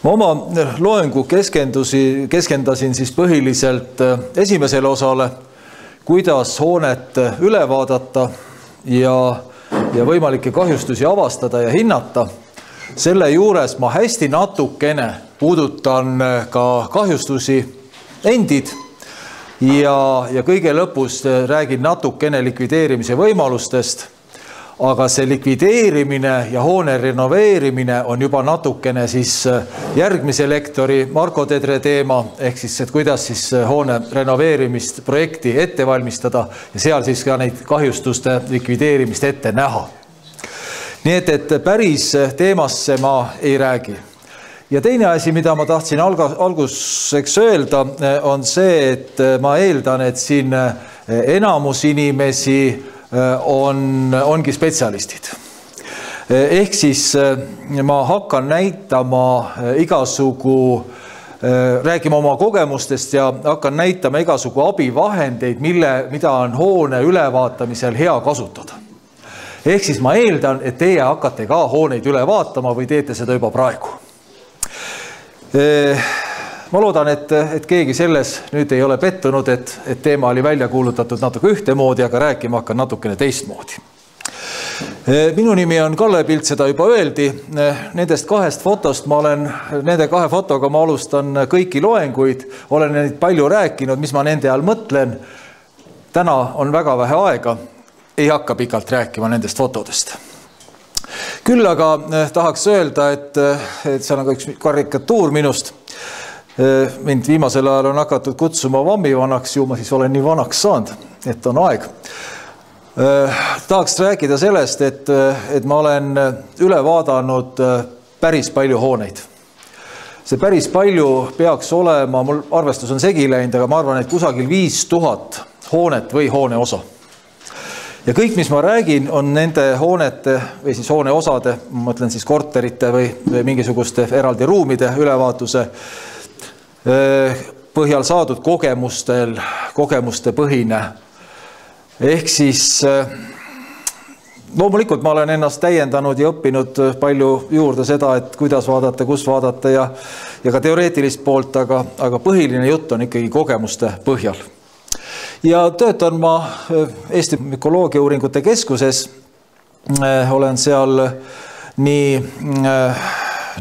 Ma oma loengu keskendasin siis põhiliselt esimesele osale, kuidas hoonet üle vaadata ja võimalikke kahjustusi avastada ja hinnata. Selle juures ma hästi natukene puudutan ka kahjustusi endid ja kõige lõpus räägin natukene likvideerimise võimalustest. Aga see likvideerimine ja hoone renoveerimine on juba natukene siis järgmise lektori Marko Tedre teema, ehk siis, et kuidas siis hoone renoveerimist projekti ette valmistada ja seal siis ka neid kahjustuste likvideerimist ette näha. Nii et päris teemasse ma ei räägi. Ja teine asi, mida ma tahtsin alguseks öelda, on see, et ma eeldan, et siin enamus inimesi ongi spetsialistid. Ehk siis ma hakkan näitama räägima oma kogemustest ja hakkan näitama igasugu abivahendeid, mida on hoone ülevaatamisel hea kasutada. Ehk siis ma eeldan, et teie hakkate ka hooneid üle vaatama või teete seda juba praegu. Ma loodan, et keegi selles nüüd ei ole pettunud, et teema oli välja kuulutatud natuke ühtemoodi, aga rääkima hakkan natukene teistmoodi. Minu nimi on Kalle Pilt, seda juba öeldi. Nendest kahest fotost nende kahe fotoga ma alustan kõiki loenguid, olen neid palju rääkinud, mis ma nende all mõtlen. Täna on väga vähe aega, ei hakka pikalt rääkima nendest fotodest. Küll aga tahaks öelda, et see on üks karikatuur minust. Mind viimasel ajal on hakatud kutsuma vammivanaks, ju ma siis olen nii vanaks saanud, et on aeg. Tahaks rääkida sellest, et ma olen üle vaadanud päris palju hooneid. See päris palju peaks olema, mul arvestus on segi läinud, aga ma arvan, et kusagil 5000 hoonet või hoone osa. Ja kõik, mis ma räägin, on nende hoonete või siis hoone osade, ma mõtlen siis korterite või mingisuguste eraldi ruumide ülevaatuse põhjal saadud kogemuste põhine. Ehk siis loomulikult ma olen ennast täiendanud ja õppinud palju juurde seda, et kuidas vaadata, kus vaadata ja ka teoreetilist poolt, aga põhiline jutt on ikkagi kogemuste põhjal. Ja töötan ma Eesti Mükoloogia uuringute keskuses. Olen seal nii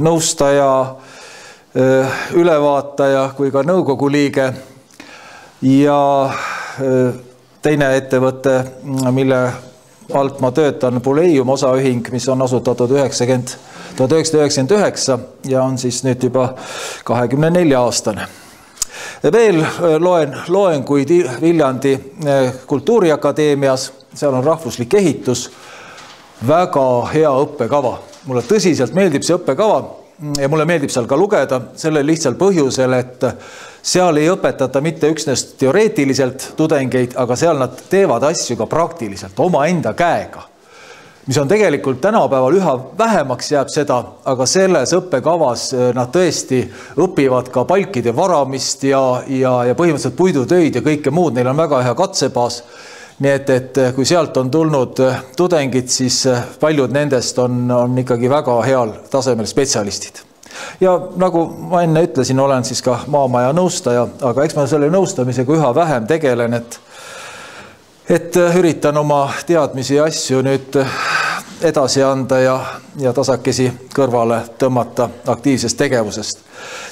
nõustaja, ülevaataja kui ka nõukogu liige ja teine ettevõte, mille alt ma töötan, Buleium osaühing, mis on asutatud 1999 ja on siis nüüd juba 24-aastane. Veel loen loenguid Viljandi Kultuuriakadeemias, seal on rahvuslik ehitus, väga hea õppekava. Mulle tõsiselt meeldib see õppekava ja mulle meeldib seal ka lugeda sellel lihtsal põhjusel, et seal ei õpetata mitte üksnes teoreetiliselt tudengeid, aga seal nad teevad asju ka praktiliselt oma enda käega. Mis on tegelikult tänapäeval üha vähemaks jääb seda, aga selles õppekavas nad tõesti õpivad ka palkide varamist ja põhimõtteliselt puidutöid ja kõike muud, neil on väga hea katsebaas. Nii et kui sealt on tulnud tudengid, siis paljud nendest on ikkagi väga heal tasemel spetsialistid. Ja nagu ma enne ütlesin, olen siis ka maamaja nõustaja, aga eks ma selle nõustamisega üha vähem tegelen, et üritan oma teadmisi ja asju nüüd edasi anda ja tasakesi kõrvale tõmmata aktiivsest tegevusest.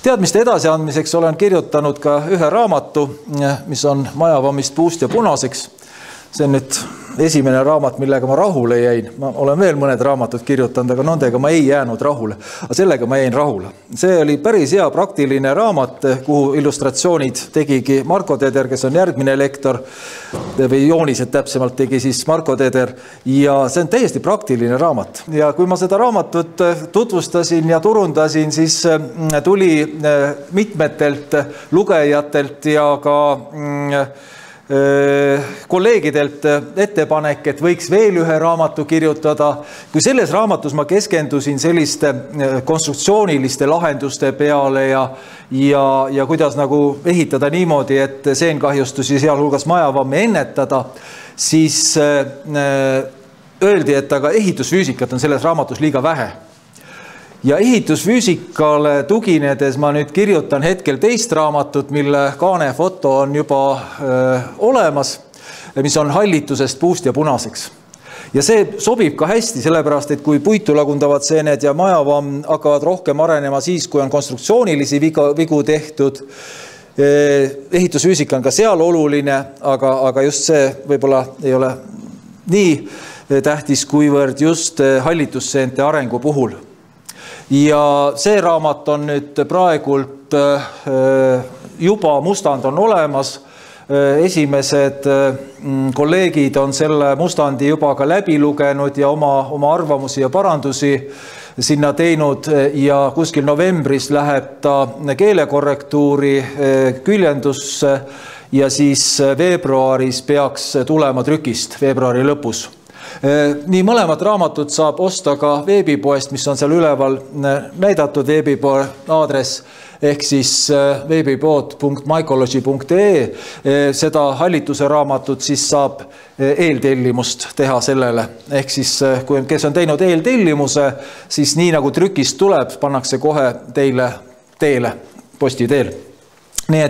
Teadmiste edasiandmiseks olen kirjutanud ka ühe raamatu, mis on Majavammist puust ja punaseks. See on nüüd esimene raamat, millega ma rahule jäin. Ma olen veel mõned raamatud kirjutanud, aga nendega ma ei jäänud rahule. Aga sellega ma jäin rahule. See oli päris hea praktiline raamat, kuhu illustratsioonid tegigi Marko Teder, kes on järgmine lektor, või joonised täpsemalt tegi siis Marko Teder. Ja see on täiesti praktiline raamat. Ja kui ma seda raamatut tutvustasin ja turundasin, siis tuli mitmetelt lugejatelt ja ka kolleegidelt ettepanek, et võiks veel ühe raamatu kirjutada. Kui selles raamatus ma keskendusin selliste konstruktsiooniliste lahenduste peale ja kuidas nagu ehitada niimoodi, et seenkahjustusi sealhulgas majavammi ennetada, siis öeldi, et aga ehitusfüüsikat on selles raamatus liiga vähe. Ja ehitusfüüsikale tuginedes ma nüüd kirjutan hetkel teist raamatut, mille kaanefoto on juba olemas, mis on hallitusest puust ja punaseks. Ja see sobib ka hästi, sellepärast, et kui puitu lagundavad seened ja majavamm hakkavad rohkem arenema siis, kui on konstruktsioonilisi vigu tehtud. Ehitusfüüsika on ka seal oluline, aga just see võib-olla ei ole nii tähtis, kuivõrd just hallitusseente arengu puhul. Ja see raamat on nüüd praegult juba mustand on olemas. Esimesed kolleegid on selle mustandi juba ka läbi lugenud ja oma arvamusi ja parandusi sinna teinud ja kuskil novembris läheb ta keelekorrektuuri küljendusse ja siis veebruaris peaks tulema trükist veebruari lõpus. Nii mõlemad raamatud saab osta ka veebipoest, mis on seal üleval näidatud veebipoe aadress ehk siis veebipood.mycology.ee. Seda hallituse raamatut siis saab eeltellimust teha sellele. Ehk siis, kes on teinud eeltellimuse, siis nii nagu trükist tuleb, pannakse kohe teile, posti teel. Nii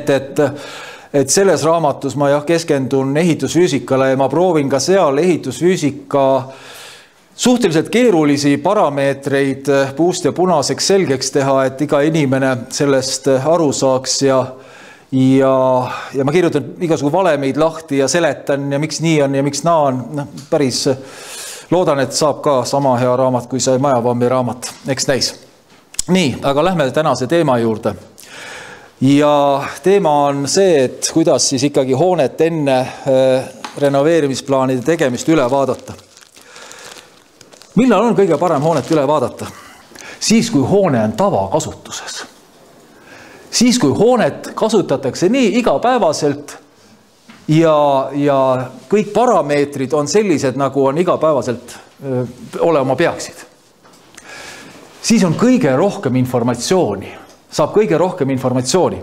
et selles raamatus ma keskendun ehitusfüüsikale ja ma proovin ka seal ehitusfüüsika suhteliselt keerulisi parameetreid puust ja punaseks selgeks teha, et iga inimene sellest aru saaks ja ma kirjutan igasugu valemeid lahti ja seletan ja miks nii on ja miks naa on. Päris loodan, et saab ka sama hea raamat kui see majavammi raamat. Eks näis. Nii, aga lähme tänase teema juurde. Ja teema on see, et kuidas siis ikkagi hoonet enne renoveerimisplaanide tegemist üle vaadata. Millal on kõige parem hoonet üle vaadata? Siis, kui hoone on tavakasutuses. Siis, kui hoonet kasutatakse nii igapäevaselt ja kõik parameetrid on sellised, nagu on igapäevaselt olema peaksid. Siis on kõige rohkem informatsiooni. Saab kõige rohkem informatsiooni.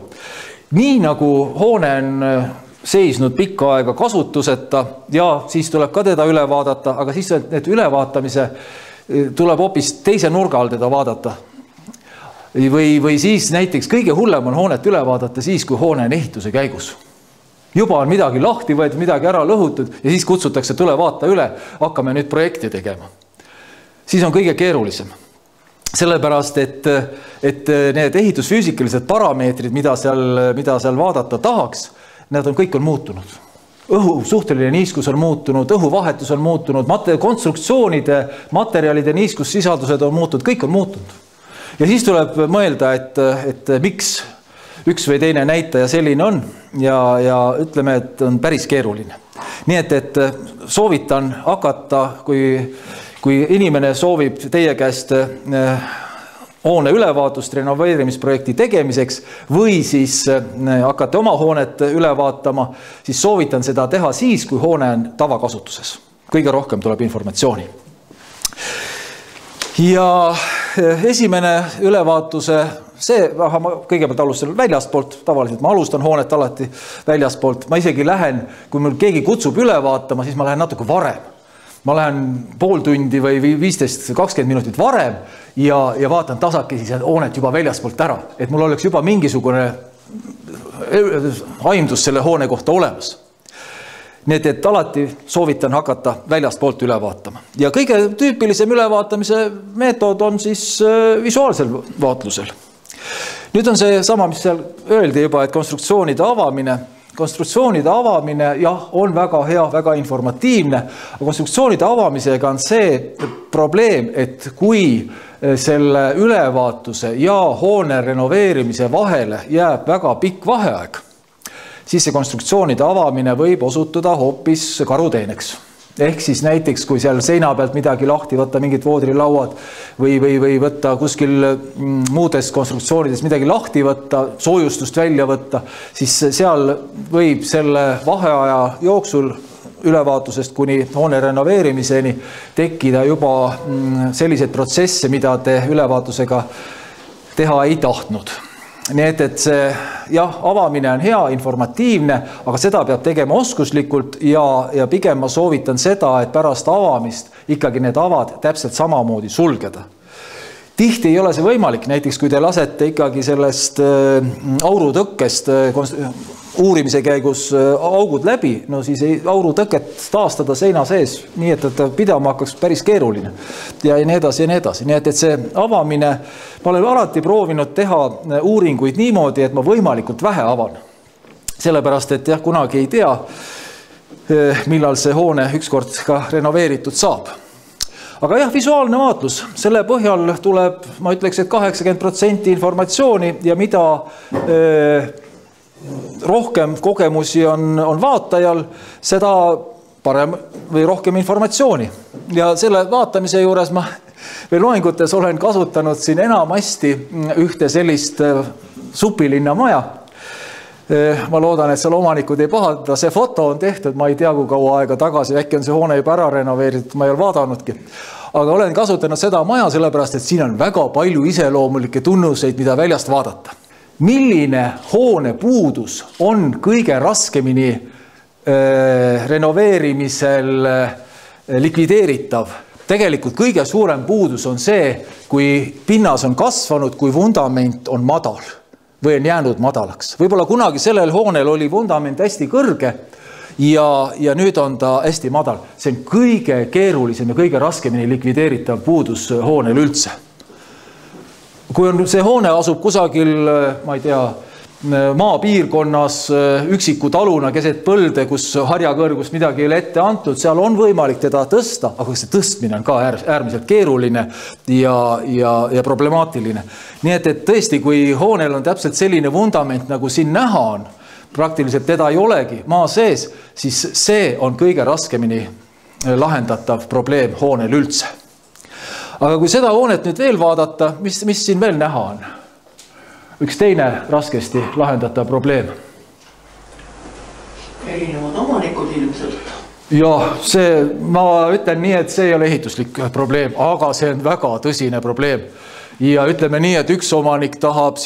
Nii nagu hoone on seisnud pikka aega kasutuseta ja siis tuleb ka teda üle vaadata, aga siis need ülevaatamise tuleb hoopis teise nurga all teda vaadata. Või siis näiteks kõige hullem on hoonet üle vaadata siis, kui hoone on ehituse käigus. Juba on midagi lahti võetud, midagi ära lõhutud ja siis kutsutakse tule vaata üle, hakkame nüüd projekti tegema. Siis on kõige keerulisem. Sellepärast, et need ehitusfüüsikalised parameetrid, mida seal vaadata tahaks, need kõik on muutunud. Õhu suhteline niiskus on muutunud, õhuvahetus on muutunud, konstruktsioonide, materjalide niiskussisaldused on muutunud, kõik on muutunud. Ja siis tuleb mõelda, et miks üks või teine näitaja selline on ja ütleme, et on päris keeruline. Nii et soovitan hakata, kui inimene soovib teie käest hoone ülevaatust renoveerimisprojekti tegemiseks või siis hakata oma hoonet üle vaatama, siis soovitan seda teha siis, kui hoone on tavakasutuses. Kõige rohkem tuleb informatsiooni. Ja esimene ülevaatuse, ma kõigepealt alustan väljastpoolt, tavaliselt ma alustan hoonet alati väljastpoolt. Ma isegi lähen, kui mul keegi kutsub üle vaatama, siis ma lähen natuke varem. Ma lähen pool tundi või 15-20 minutit varem ja vaatan tasakesi hoonet juba väljaspoolt ära, et mul oleks juba mingisugune aimdus selle hoone kohta olemas. Nii et alati soovitan hakata väljastpoolt üle vaatama. Ja kõige tüüpilisem ülevaatamise meetod on siis visuaalsel vaatlusel. Nüüd on see sama, mis seal öeldi juba, et konstruktsioonide avamine on väga hea, väga informatiivne, aga konstruktsioonide avamisega on see probleem, et kui selle ülevaatuse ja hoone renoveerimise vahele jääb väga pikk vaheaeg, siis see konstruktsioonide avamine võib osutuda hoopis karuteeneks. Ehk siis näiteks, kui seal seina pealt midagi lahti võtta, mingid voodrilauad või võtta kuskil muudes konstruktsioonides midagi lahti võtta, soojustust välja võtta, siis seal võib selle vaheaja jooksul ülevaatusest kuni hoone renoveerimiseni tekkida juba selliseid protsesse, mida te ülevaatusega teha ei tahtnud. Nii et see avamine on hea, informatiivne, aga seda peab tegema oskuslikult ja pigem ma soovitan seda, et pärast avamist ikkagi need avad täpselt samamoodi sulgeda. Tihti ei ole see võimalik, näiteks kui te lasete ikkagi sellest aurutõkkest uurimise käigus augud läbi, no siis ei aurutõket taastada seina sees, nii et ta pidama hakkaks päris keeruline ja nii edasi ja nii edasi. Nii et see avamine, ma olen alati proovinud teha uuringuid niimoodi, et ma võimalikult vähe avan. Sellepärast, et jah, kunagi ei tea, millal see hoone ükskord ka renoveeritud saab. Aga jah, visuaalne vaatlus, selle põhjal tuleb, ma ütleks, et 80% informatsiooni ja mida rohkem kogemusi on vaatajal, seda parem või rohkem informatsiooni. Ja selle vaatamise juures ma või loengutes olen kasutanud siin enamasti ühte sellist supilinna maja. Ma loodan, et seal omanikud ei pahanda. See foto on tehtud, ma ei tea, kui kaua aega tagasi, äkki on see hoone juba ära renoveeritud, ma ei ole vaadanudki. Aga olen kasutanud seda maja sellepärast, et siin on väga palju iseloomulikke tunnuseid, mida väljast vaadata. Milline hoone puudus on kõige raskemini renoveerimisel likvideeritav? Tegelikult kõige suurem puudus on see, kui pinnas on kasvanud, kui vundament on madal või on jäänud madalaks. Võib-olla kunagi sellel hoonel oli vundament hästi kõrge ja nüüd on ta hästi madal. See on kõige keerulisem ja kõige raskemini likvideeritav puudus hoonel üldse. Kui see hoone asub kusagil, ma ei tea, maapiirkonnas üksiku taluna keset põlde, kus harjakõrgus midagi ei ole ette antud, seal on võimalik teda tõsta, aga see tõstmine on ka äärmiselt keeruline ja problemaatiline. Nii et tõesti, kui hoonel on täpselt selline vundament, nagu siin näha on, praktiliselt teda ei olegi maa sees, siis see on kõige raskemini lahendatav probleem hoonel üldse. Aga kui seda hoonet nüüd veel vaadata, mis siin veel näha on? Üks teine raskesti lahendatav probleem. Erinevad omanikud ilmselt. Ja ma ütlen nii, et see ei ole ehituslik probleem, aga see on väga tõsine probleem. Ja ütleme nii, et üks omanik tahab,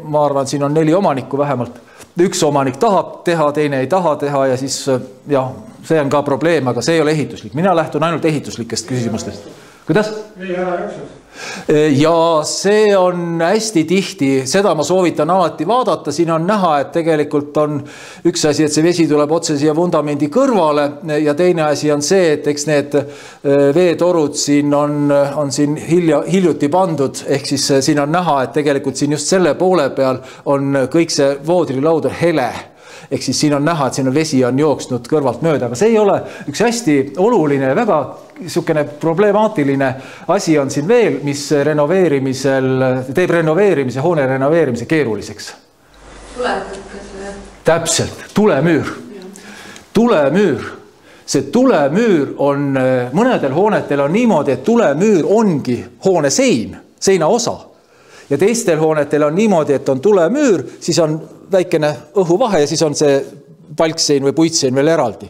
ma arvan, siin on 4 omanikku vähemalt. Üks omanik tahab teha, teine ei taha teha ja siis see on ka probleem, aga see ei ole ehituslik. Mina lähtun ainult ehituslikest küsimustest. Kuidas? Ei, ära jaksas. Ja see on hästi tihti, seda ma soovitan alati vaadata, siin on näha, et tegelikult on üks asi, et see vesi tuleb otse siia vundamendi kõrvale ja teine asi on see, et eks need veetorud siin on siin hiljuti pandud, ehk siis siin on näha, et tegelikult siin just selle poole peal on kõik see voodrilaud hele. Ehk siis siin on näha, et siin vesi on jooksnud kõrvalt mööda, aga see ei ole üks hästi oluline ja väga problemaatiline asi on siin veel, mis teeb renoveerimise, hoone renoveerimise keeruliseks. Täpselt, tulemüür. Tulemüür. See tulemüür on, mõnedel hoonetel on niimoodi, et tulemüür ongi hoone seina osa. Ja teistel hoonetel on niimoodi, et on tulemüür, siis on väikene õhuvahe ja siis on see palksein või puitsein veel eraldi.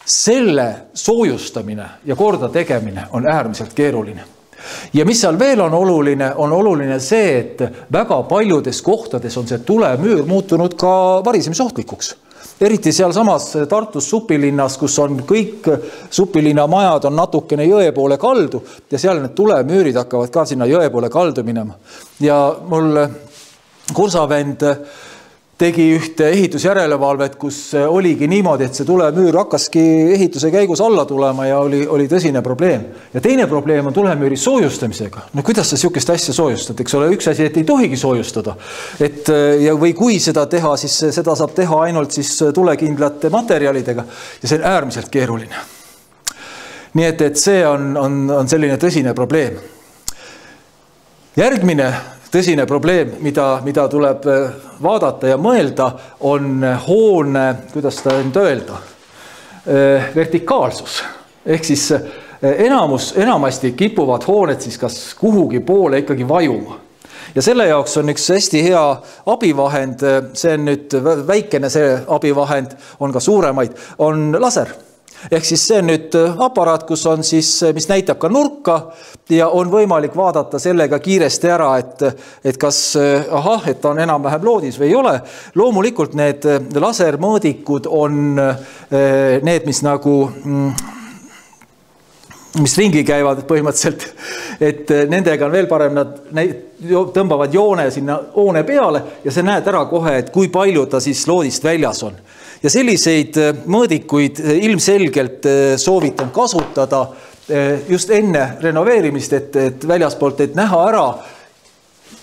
Selle soojustamine ja korda tegemine on äärmiselt keeruline. Ja mis seal veel on oluline see, et väga paljudes kohtades on see tulemüür muutunud ka varisemisohtlikuks. Eriti seal samas Tartus supilinnas, kus on kõik supilinna majad on natukene jõe poole kaldu ja seal need tulemüürid hakkavad ka sinna jõe poole kaldu minema. Ja mul kursavend tegi ühte ehitusjärelevalvet, kus oligi niimoodi, et see tulemüür hakkaski ehituse käigus alla tulema ja oli tõsine probleem. Ja teine probleem on tulemüüri soojustamisega. No kuidas sa sihukest asja soojustad? Eks ole üks asi, et ei tohigi soojustada. Või kui seda teha, siis seda saab teha ainult siis tulekindlate materjalidega ja see on äärmiselt keeruline. Nii et see on selline tõsine probleem. Järgmine tõsine probleem, mida tuleb vaadata ja mõelda, on hoone, kuidas ta nüüd öelda, vertikaalsus. Ehk siis enamasti kipuvad hooned siis kas kuhugi poole ikkagi vajuma. Ja selle jaoks on üks hästi hea abivahend, see on nüüd väikene see abivahend, on ka suuremaid, on laser. Ehk siis see on nüüd aparaat, kus on siis, mis näitab ka nurka ja on võimalik vaadata sellega kiiresti ära, et kas et on enam-vähem loodis või ei ole. Loomulikult need lasermõõdikud on need, mis nagu mis ringi käivad põhimõtteliselt, et nendega on veel parem, nad tõmbavad joone sinna hoone peale ja see näed ära kohe, et kui palju ta siis loodist väljas on. Ja selliseid mõõdikuid ilmselgelt soovitan kasutada just enne renoveerimist, et väljaspoolt, et näha ära,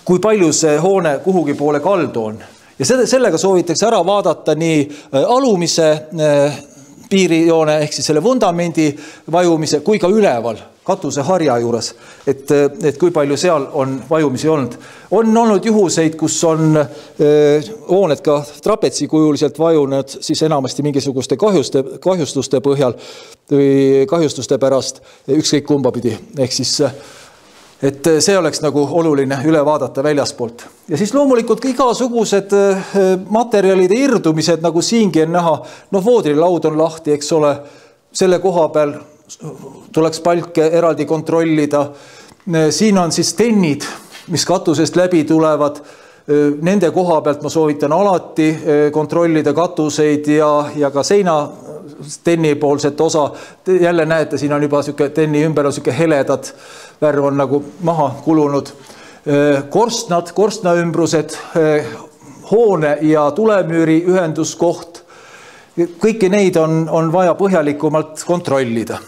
kui palju see hoone kuhugi poole kaldu on. Ja sellega soovitakse ära vaadata nii alumise piirijoone ehk siis selle vundamendi vajumise kui ka üleval katuse harja juures, et kui palju seal on vajumisi olnud. On olnud juhuseid, kus on hooned ka trapetsikujuliselt vajunud siis enamasti mingisuguste kahjustuste põhjal või kahjustuste pärast ükskõik kumba pidi. Ehk siis et see oleks nagu oluline üle vaadata väljaspoolt. Ja siis loomulikult igasugused materjalide irdumised, nagu siingi on näha, voodrilaud on lahti, eks ole, selle koha peal tuleks palke eraldi kontrollida. Siin on siis tennid, mis katusest läbi tulevad. Nende koha pealt ma soovitan alati kontrollida katuseid ja ka seina tenni poolset osa. Jälle näete, siin on juba tenni ümber on selline heledad värv on nagu maha kulunud. Korstnad, korstnaümbrused, hoone ja tulemüüri ühenduskoht. Kõiki neid on vaja põhjalikumalt kontrollida.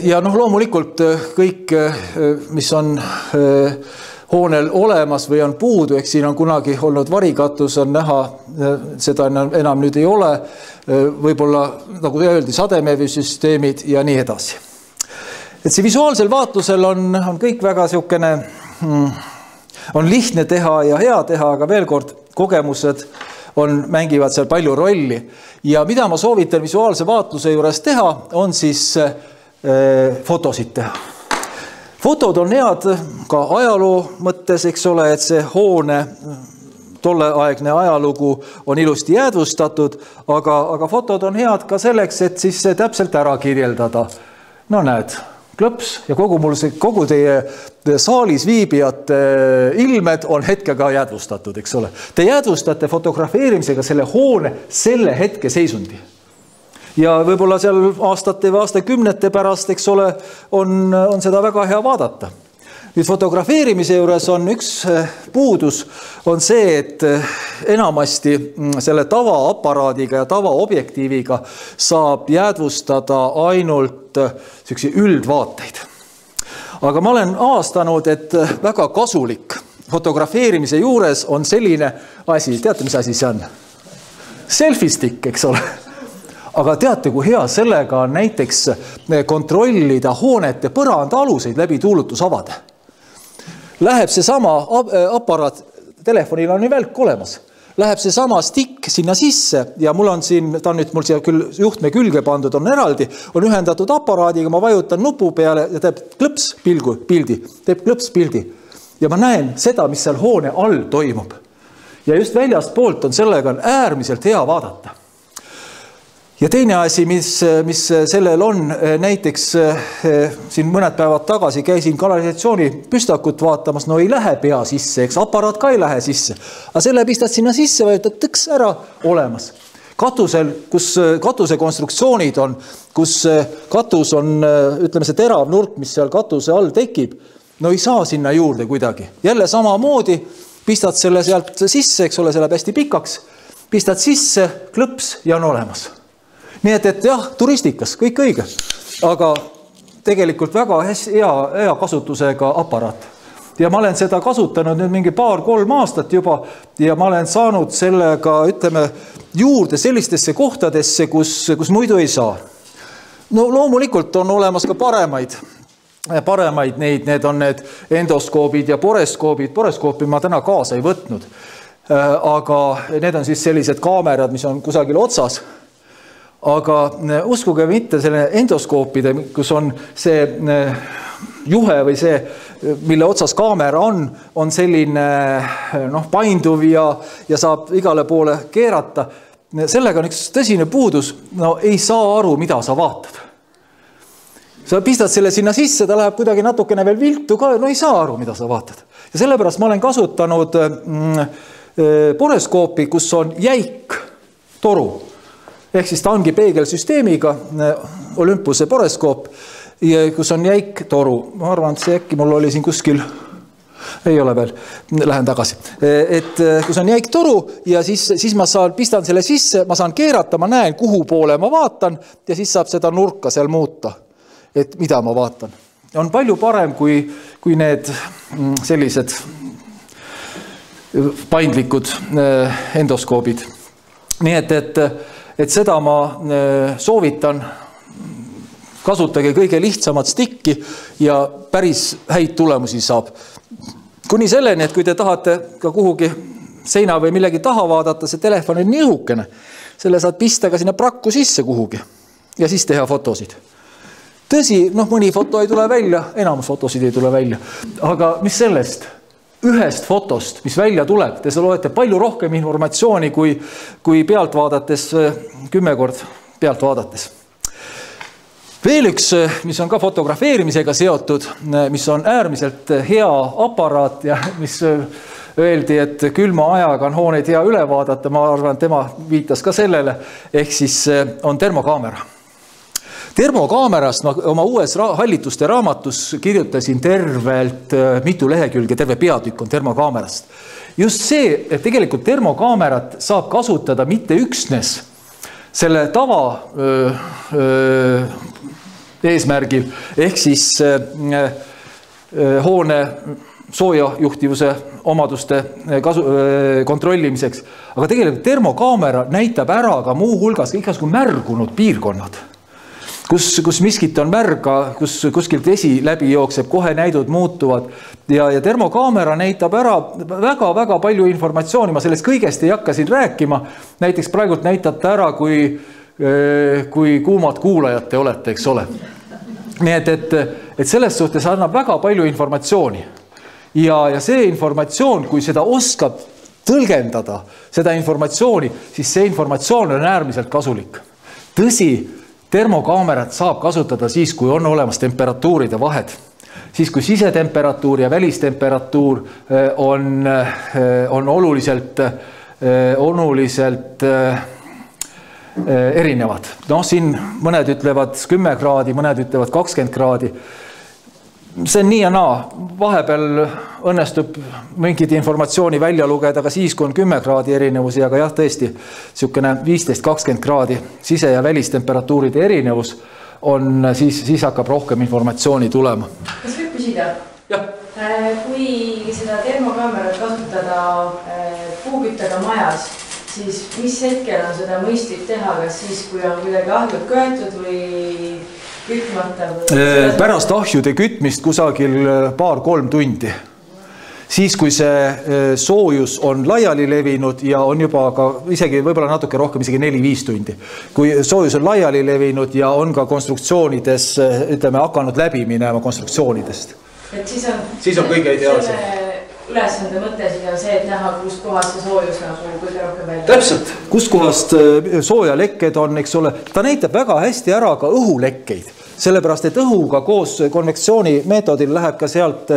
Ja loomulikult kõik, mis on hoonel olemas või on puudu, eks siin on kunagi olnud varikatus, on näha, seda enam nüüd ei ole, võib-olla, nagu öeldi, sademevysüsteemid ja nii edasi. Et see visuaalsel vaatlusel on kõik väga siukene, on lihtne teha ja hea teha, aga veel kord kogemused mängivad seal palju rolli. Ja mida ma soovitan visuaalse vaatluse juures teha, on siis fotosid teha. Fotod on head ka ajaloo mõttes, eks ole, et see hoone, tolleaegne ajalugu on ilusti jäädvustatud, aga fotod on head ka selleks, et siis täpselt ära kirjeldada. No näed, klõps ja kogu teie saalis viibijate ilmed on hetkega jäädvustatud, eks ole. Te jäädvustate fotografeerimisega selle hoone selle hetke seisundi. Ja võib-olla seal aastate või aastakümnete pärast, eks ole, on seda väga hea vaadata. Nüüd fotografeerimise juures on üks puudus, on see, et enamasti selle tavaaparaadiga ja tavaobjektiiviga saab jäädvustada ainult üldvaateid. Aga ma olen aastanud, et väga kasulik fotografeerimise juures on selline asi, teate, mis asi see on? Selfie stick, eks ole. Aga teate, kui hea sellega on näiteks kontrollida hoonete põranda aluseid läbi tuulutusavade. Läheb see sama aparaat, telefonil on ju välk olemas, läheb see sama stick sinna sisse ja mul on siin, ta on nüüd mul siia juhtme külge pandud, on eraldi, on ühendatud aparaadiga, ma vajutan nupu peale ja teeb klõps pildi. Ja ma näen seda, mis seal hoone all toimub. Ja just väljast poolt on sellega äärmiselt hea vaadata. Ja teine asi, mis sellel on, näiteks siin mõned päevad tagasi käisin kanalisatsiooni püstakut vaatamas, no ei lähe pea sisse, eks aparaat ka ei lähe sisse. Aga selle pistad sinna sisse, vajutad tõks ära olemas. Katusel, kus katuse konstruktsioonid on, kus katus on, ütleme see terav nurk, mis seal katuse all tekib, no ei saa sinna juurde kuidagi. Jälle samamoodi pistad selle sealt sisse, eks ole, selle hästi pikaks, pistad sisse, klõps ja on olemas. Nii et jah, turistikas, kõik õige, aga tegelikult väga hea kasutusega aparaat. Ja ma olen seda kasutanud nüüd mingi 2-3 aastat juba ja ma olen saanud sellega, ütleme, juurde sellistesse kohtadesse, kus muidu ei saa. No loomulikult on olemas ka paremaid need on need endoskoobid ja poreskoobid. Poreskoopi ma täna kaasa ei võtnud, aga need on siis sellised kaamerad, mis on kusagil otsas. Aga uskuge mitte selle endoskoopide, kus on see juhe või see, mille otsas kaamera on selline painduv ja saab igale poole keerata. Sellega on üks tõsine puudus, no ei saa aru, mida sa vaatad. Sa pistad selle sinna sisse, ta läheb kuidagi natukene veel viltu ka, no ei saa aru, mida sa vaatad. Ja sellepärast ma olen kasutanud poreskoopi, kus on jäik toru. ehk siis ta ongi peegelsüsteemiga, Olympuse boreskoop, kus on jäik toru. Ma arvan, et see äkki mul oli siin kuskil, ei ole veel, lähen tagasi. Et kus on jäik toru ja siis ma pistan selle sisse, ma saan keerata, ma näen, kuhu poole ma vaatan ja siis saab seda nurka seal muuta, et mida ma vaatan. On palju parem kui need sellised paindlikud endoskoobid. Nii et seda ma soovitan, kasutage kõige lihtsamat stikki ja päris häid tulemusi saab. Kuni selleni, et kui te tahate ka kuhugi seina või millegi taha vaadata, see telefon on nii õhukene. Selle saad pista ka sinna prakku sisse kuhugi ja siis teha fotosid. Tõsi, mõni foto ei tule välja, enamus fotosid ei tule välja. Aga mis sellest? Ühest fotost, mis välja tuleb, te loete palju rohkem informatsiooni kui pealt vaadates, 10 kord pealt vaadates. Veel üks, mis on ka fotografeerimisega seotud, mis on äärmiselt hea aparaat ja mis öeldi, et külma ajaga on hooneid hea üle vaadata, ma arvan, tema viitas ka sellele, ehk siis on termokaamera. Termokaamerast ma oma uues hallituste raamatus kirjutasin tervelt mitu lehekülge, terve peatükk on termokaamerast. Just see, et tegelikult termokaamerat saab kasutada mitte üksnes selle tava eesmärgil, ehk siis hoone soojajuhtivuse omaduste kontrollimiseks. Aga tegelikult termokaamera näitab ära ka muu hulgas igasugused märgunud piirkonnad. Kus miskit on märga, kuskilt vesi läbi jookseb, kohe näidud muutuvad ja termokaamera näitab ära väga palju informatsiooni, ma sellest kõigest ei hakka siin rääkima, näiteks praegult näitate ära, kui kuumad kuulajad te olete, eks ole. Nii et selles suhtes annab väga palju informatsiooni ja see informatsioon, kui seda oskab tõlgendada, seda informatsiooni, siis see informatsioon on äärmiselt kasulik. Tõsi, termokaamerat saab kasutada siis, kui on olemas temperatuuride vahed. Siis, kui sisetemperatuur ja välistemperatuur on oluliselt erinevad. Siin mõned ütlevad 10 kraadi, mõned ütlevad 20 kraadi. See on nii ja naa. Vahepeal õnnestub mingid informatsiooni välja lugeda ka siis, kui on 10 kraadi erinevusi, aga jah, tõesti, niisugune 15-20 kraadi sise- ja välistemperatuuride erinevus on, siis hakkab rohkem informatsiooni tulema. Kas võib küsida? Jah. Kui seda termokaamerat kasutada puuküttega majas, siis mis hetkel on seda mõistlik teha, kas siis, kui on kuidagi ahjud köetud või kütmata? Pärast ahjude kütmist kusagil 2-3 tundi. Siis, kui see soojus on laiali levinud ja on juba ka isegi võib-olla natuke rohkem, isegi 4-5 tundi. Kui soojus on laiali levinud ja on ka konstruktsioonides, ütleme, hakanud läbi minema konstruktsioonidest. Et siis on kõige ideaalsem. Selle ülesande mõte siis on see, et näha, kust kohast see soojus nagu kõige rohkem välja. Täpselt, kust kohast soojalekked on, eks ole. Ta näitab väga hästi ära ka õhulekkeid. Sellepärast, et õhuga koos konvektsiooni meetodil läheb ka sealt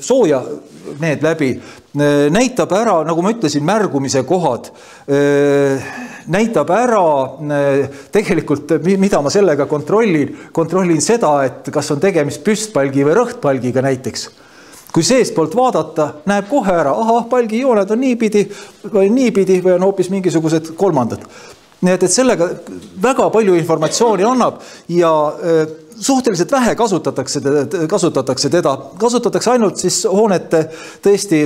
sooja need läbi. Näitab ära, nagu ma ütlesin, märgumise kohad. Näitab ära tegelikult, mida ma sellega kontrollin. Kontrollin seda, et kas on tegemist püstpalgi või rõhtpalgiga näiteks. Kui seest poolt vaadata, näeb kohe ära, palgijooned on niipidi või on hoopis mingisugused kolmandad. Nii et sellega väga palju informatsiooni annab ja suhteliselt vähe kasutatakse teda. Kasutatakse ainult siis hoonete tõesti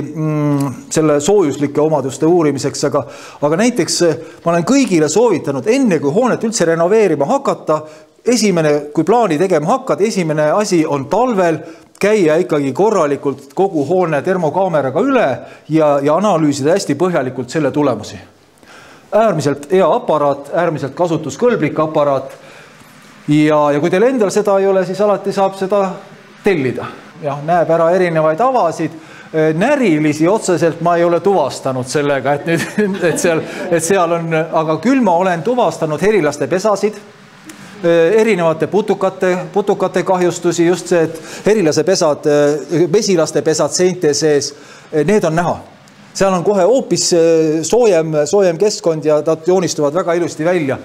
selle soojuslike omaduste uurimiseks, aga näiteks ma olen kõigile soovitanud, enne kui hoonet üldse renoveerima hakata, kui plaani tegema hakkad, esimene asi on talvel käia ikkagi korralikult kogu hoone termokaameraga üle ja analüüsida hästi põhjalikult selle tulemusi. Äärmiselt hea aparaat, äärmiselt kasutuskõlblik aparaat ja kui teil endal seda ei ole, siis alati saab seda tellida. Ja, näeb ära erinevaid avasid. Närilisi otseselt ma ei ole tuvastanud sellega, et seal on, aga küll ma olen tuvastanud herilaste pesasid, erinevate putukate kahjustusi, just see, et herilase pesad, mesilaste pesad seinte sees, need on näha. seal on kohe hoopis soojem keskkond ja nad joonistuvad väga ilusti välja.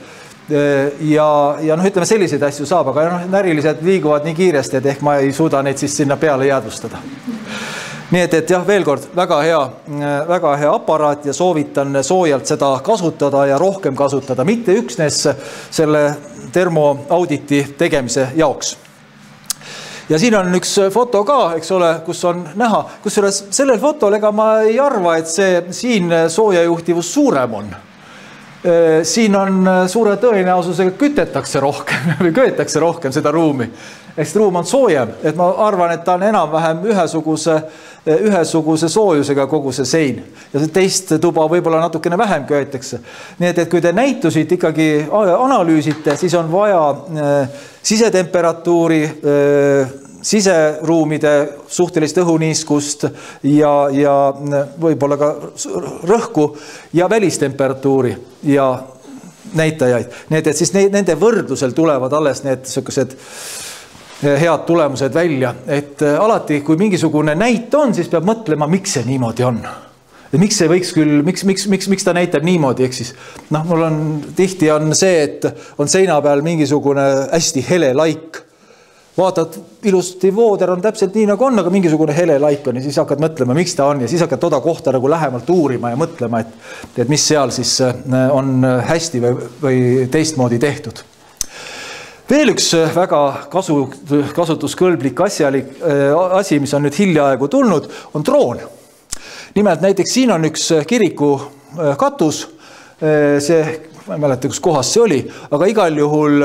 Ja noh, ütleme selliseid asju saab, aga noh, närilised liiguvad nii kiiresti, et ehk ma ei suuda neid siis sinna peale jäädvustada. Nii et jah, veel kord, väga hea aparaat ja soovitan soojalt seda kasutada ja rohkem kasutada, mitte üksnes selle termoauditi tegemise jaoks. Ja siin on üks foto ka, eks ole, kus on näha, kusjuures sellel fotol ega ma ei arva, et see siin soojajuhtivus suurem on. Siin on suure tõenäosusega kütetakse rohkem või köetakse rohkem seda ruumi. Ehk ruum on soojem, et ma arvan, et ta on enam-vähem ühesuguse soojusega kogu see sein. Ja see teist tuba võib-olla natukene vähem köetakse. Nii et kui te näitusid ikkagi analüüsite, siis on vaja sisetemperatuuri, siseruumide suhtelist õhuniiskust ja võib-olla ka rõhku ja välistemperatuuri ja näitajaid. Nii et siis nende võrdlusel tulevad alles need sellised head tulemused välja, et alati, kui mingisugune näit on, siis peab mõtlema, miks see niimoodi on. Ja miks see võiks küll, miks ta näitab niimoodi, ehk siis mul on tihti on see, et on seina peal mingisugune hästi hele laik. Vaatad, ilusti vooder on täpselt nii nagu on, aga mingisugune hele laik on ja siis hakkad mõtlema, miks ta on ja siis hakkad toda kohta nagu lähemalt uurima ja mõtlema, et mis seal siis on hästi või teistmoodi tehtud. Veel üks väga kasutuskõlblik asi, mis on nüüd hiljaaegu tulnud, on droon. Nimelt näiteks siin on üks kiriku katus, see, ma ei mäleta, kus kohas see oli, aga igal juhul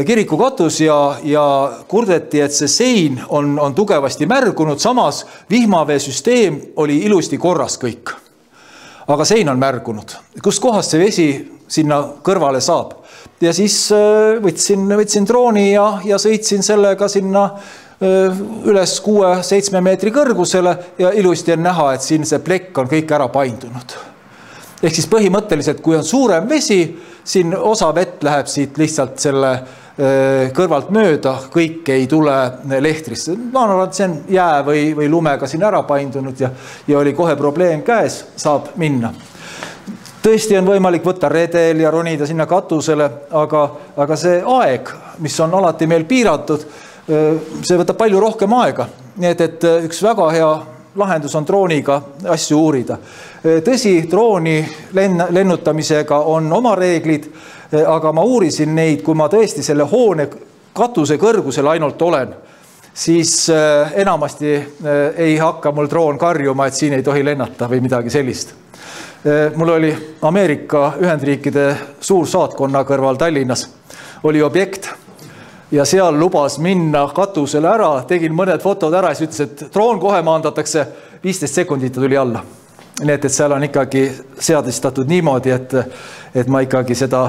kiriku katus ja kurdeti, et see sein on tugevasti märgunud, samas vihmaveesüsteem oli ilusti korras kõik. Aga sein on märgunud. Kus kohas see vesi sinna kõrvale saab? Ja siis võtsin drooni ja sõitsin sellega sinna üles 6-7 meetri kõrgusele ja ilusti on näha, et siin see plekk on kõik ära paindunud. Ehk siis põhimõtteliselt, kui on suurem vesi, siin osa vett läheb siit lihtsalt selle kõrvalt mööda, kõik ei tule lehtrisse. Ma arvan, et see on jää või lumega siin ära paindunud ja oli kohe probleem käes, saab minna. Tõesti on võimalik võtta redel ja ronida sinna katusele, aga see aeg, mis on alati meil piiratud, see võtab palju rohkem aega. Nii et üks väga hea lahendus on drooniga asju uurida. Tõsi, drooni lennutamisega on oma reeglid, aga ma uurisin neid, kui ma tõesti selle hoone katuse kõrgusel ainult olen, siis enamasti ei hakka mul droon karjuma, et siin ei tohi lennata või midagi sellist. Mul oli Ameerika Ühendriikide suursaatkonna kõrval Tallinnas, oli objekt ja seal lubas minna katusele ära, tegin mõned fotod ära ja siis ütles, et droon kohe maandatakse, 15 sekundit tuli alla. Nii et seal on ikkagi seadistatud niimoodi, et ma ikkagi seda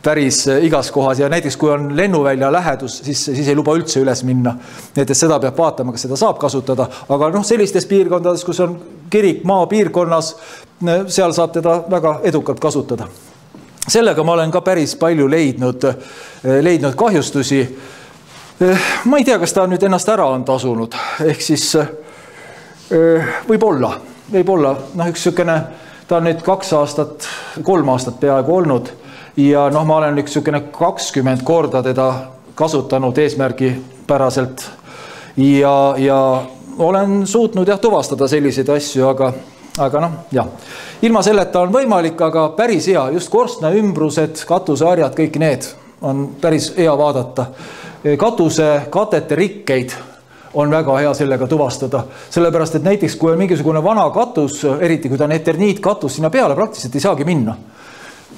päris igas kohas ja näiteks kui on lennuvälja lähedus, siis ei luba üldse üles minna. Nii et seda peab vaatama, kas seda saab kasutada, aga sellistes piirkondades, kus on kirik maa piirkonnas, seal saab teda väga edukalt kasutada. Sellega ma olen ka päris palju leidnud kahjustusi. Ma ei tea, kas ta nüüd ennast ära on tasunud, ehk siis võib-olla, üks sükene, ta on nüüd 2 aastat, 3 aastat peaaegu olnud ja ma olen üks sükene 20 korda teda kasutanud eesmärgi päraselt ja olen suutnud tuvastada selliseid asju, aga ilma selleta on võimalik, aga päris hea, just korstna ümbrused, katuseharjad, kõik need on päris hea vaadata. Katuse katete rikkeid on väga hea sellega tuvastada, sellepärast, et näiteks kui on mingisugune vana katus, eriti kui ta on eterniitkatus, sinna peale praktiliselt ei saagi minna.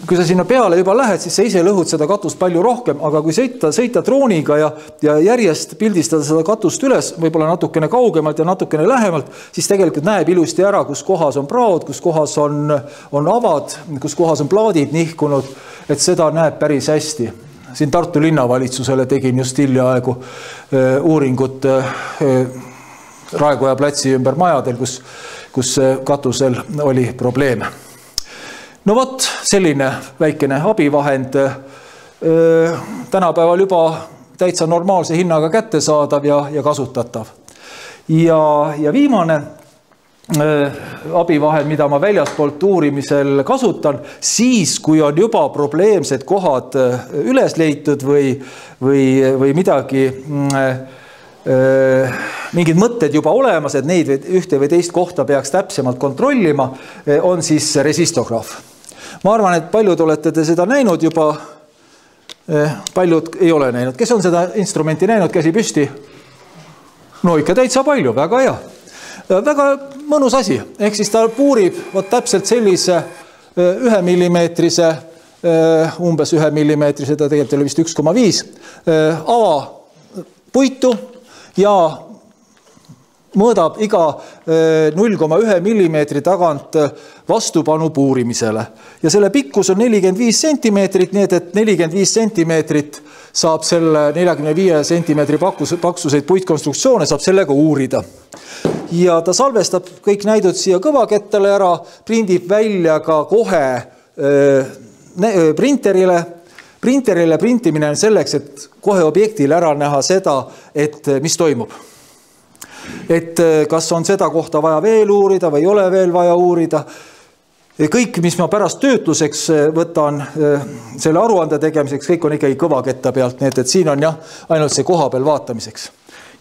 Kui sa sinna peale juba lähed, siis sa ise lõhud seda katust palju rohkem, aga kui sõita drooniga ja järjest pildistada seda katust üles, võib-olla natukene kaugemalt ja natukene lähemalt, siis tegelikult näeb ilusti ära, kus kohas on praod, kus kohas on avad, kus kohas on plaadid nihkunud, et seda näeb päris hästi. Siin Tartu linnavalitsusele tegin just hiljaaegu uuringut Raekoja platsi ümber majadel, kus katusel oli probleeme. No vot, selline väikene abivahend tänapäeval juba täitsa normaalse hinnaga kättesaadav ja kasutatav. Ja viimane abivahend, mida ma väljaspoolt uurimisel kasutan, siis kui on juba probleemsed kohad üles leitud või midagi, mingid mõtted juba olemas, et neid ühte või teist kohta peaks täpsemalt kontrollima, on siis resistograaf. Ma arvan, et paljud olete te seda näinud juba, paljud ei ole näinud. Kes on seda instrumenti näinud, käsi püsti? No ikka täitsa palju, väga hea. Väga mõnus asi, ehk siis ta puurib täpselt sellise 1 millimeetrise, umbes 1 millimeetrise, ta tegelikult oli vist 1,5 ava puitu ja mõõdab iga 0,1 millimeetri tagant vastupanu puurimisele. Ja selle pikkus on 45 sentimeetrit, nii et 45 sentimeetrit saab selle 45 sentimeetri paksuseid puitkonstruktsioone, saab sellega uurida. Ja ta salvestab kõik näidud siia kõvakettale ära, prindib välja ka kohe printerile. Printerile printimine on selleks, et kohe objektil ära näha seda, et mis toimub. Et kas on seda kohta vaja veel uurida või ei ole veel vaja uurida. Kõik, mis ma pärast töötluseks võtan selle aruande tegemiseks, kõik on ikkagi kõvaketta pealt, nii et siin on jah, ainult see koha peal vaatamiseks.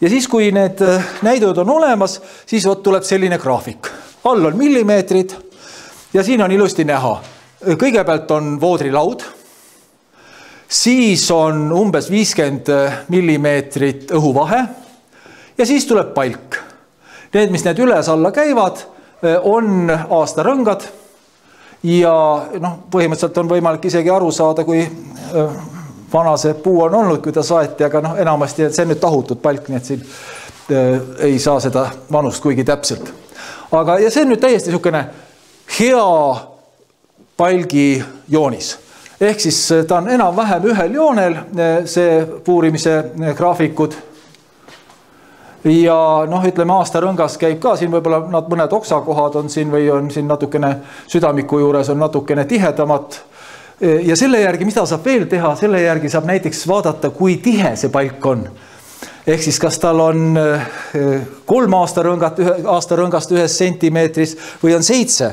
Ja siis, kui need näidud on olemas, siis tuleb selline graafik. All on millimeetrid ja siin on ilusti näha. Kõigepealt on voodrilaud, siis on umbes 50 millimeetrit õhuvahe ja siis tuleb palk. Need, mis need üles alla käivad, on aastarõngad ja põhimõtteliselt on võimalik isegi aru saada, kui vana see puu on olnud, kui ta saeti, aga enamasti see on nüüd tahutud palk, nii et siin ei saa seda vanust kuigi täpselt. Aga ja see on nüüd täiesti niisugune hea palgi joonis. Ehk siis ta on enam-vähem ühel joonel, see puurimise graafikud. Ja ütleme, aastarõngas käib ka siin, võib-olla mõned oksakohad on siin või on siin natukene südamiku juures on natukene tihedamat. Ja selle järgi, mida saab veel teha, selle järgi saab näiteks vaadata, kui tihe see palk on. Ehk siis, kas tal on 3 aastarõngast 1 sentimeetris või on 7.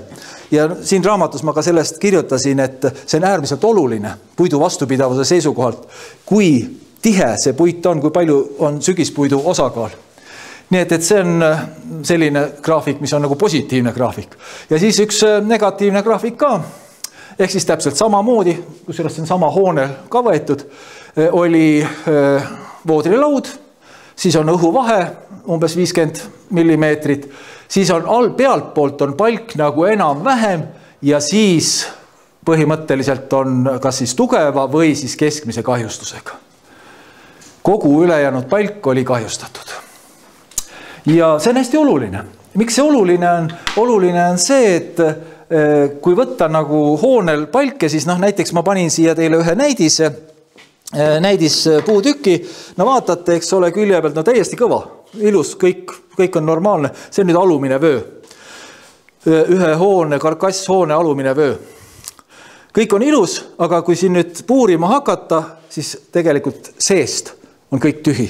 Ja siin raamatus ma ka sellest kirjutasin, et see on äärmiselt oluline puidu vastupidavuse seisukohalt, kui tihe see puit on, kui palju on sügispuidu osakaal. Nii et see on selline graafik, mis on nagu positiivne graafik. Ja siis üks negatiivne graafik ka. Ehk siis täpselt samamoodi, kusjuures see on sama hoonel ka võetud, oli voodrilaud, siis on õhuvahe, umbes 50 millimeetrit, siis on pealtpoolt on palk nagu enam-vähem ja siis põhimõtteliselt on kas siis tugeva või siis keskmise kahjustusega. Kogu ülejäänud palk oli kahjustatud. Ja see on hästi oluline. Miks see oluline on? Oluline on see, et kui võtta nagu hoonel palke, siis näiteks ma panin siia teile ühe näidis puutüki. No vaatate, eks ole külje pealt, täiesti kõva, ilus, kõik on normaalne. See on nüüd alumine vöö. Ühe hoone, karkasshoone alumine vöö. Kõik on ilus, aga kui siin nüüd puurima hakata, siis tegelikult seest on kõik tühi.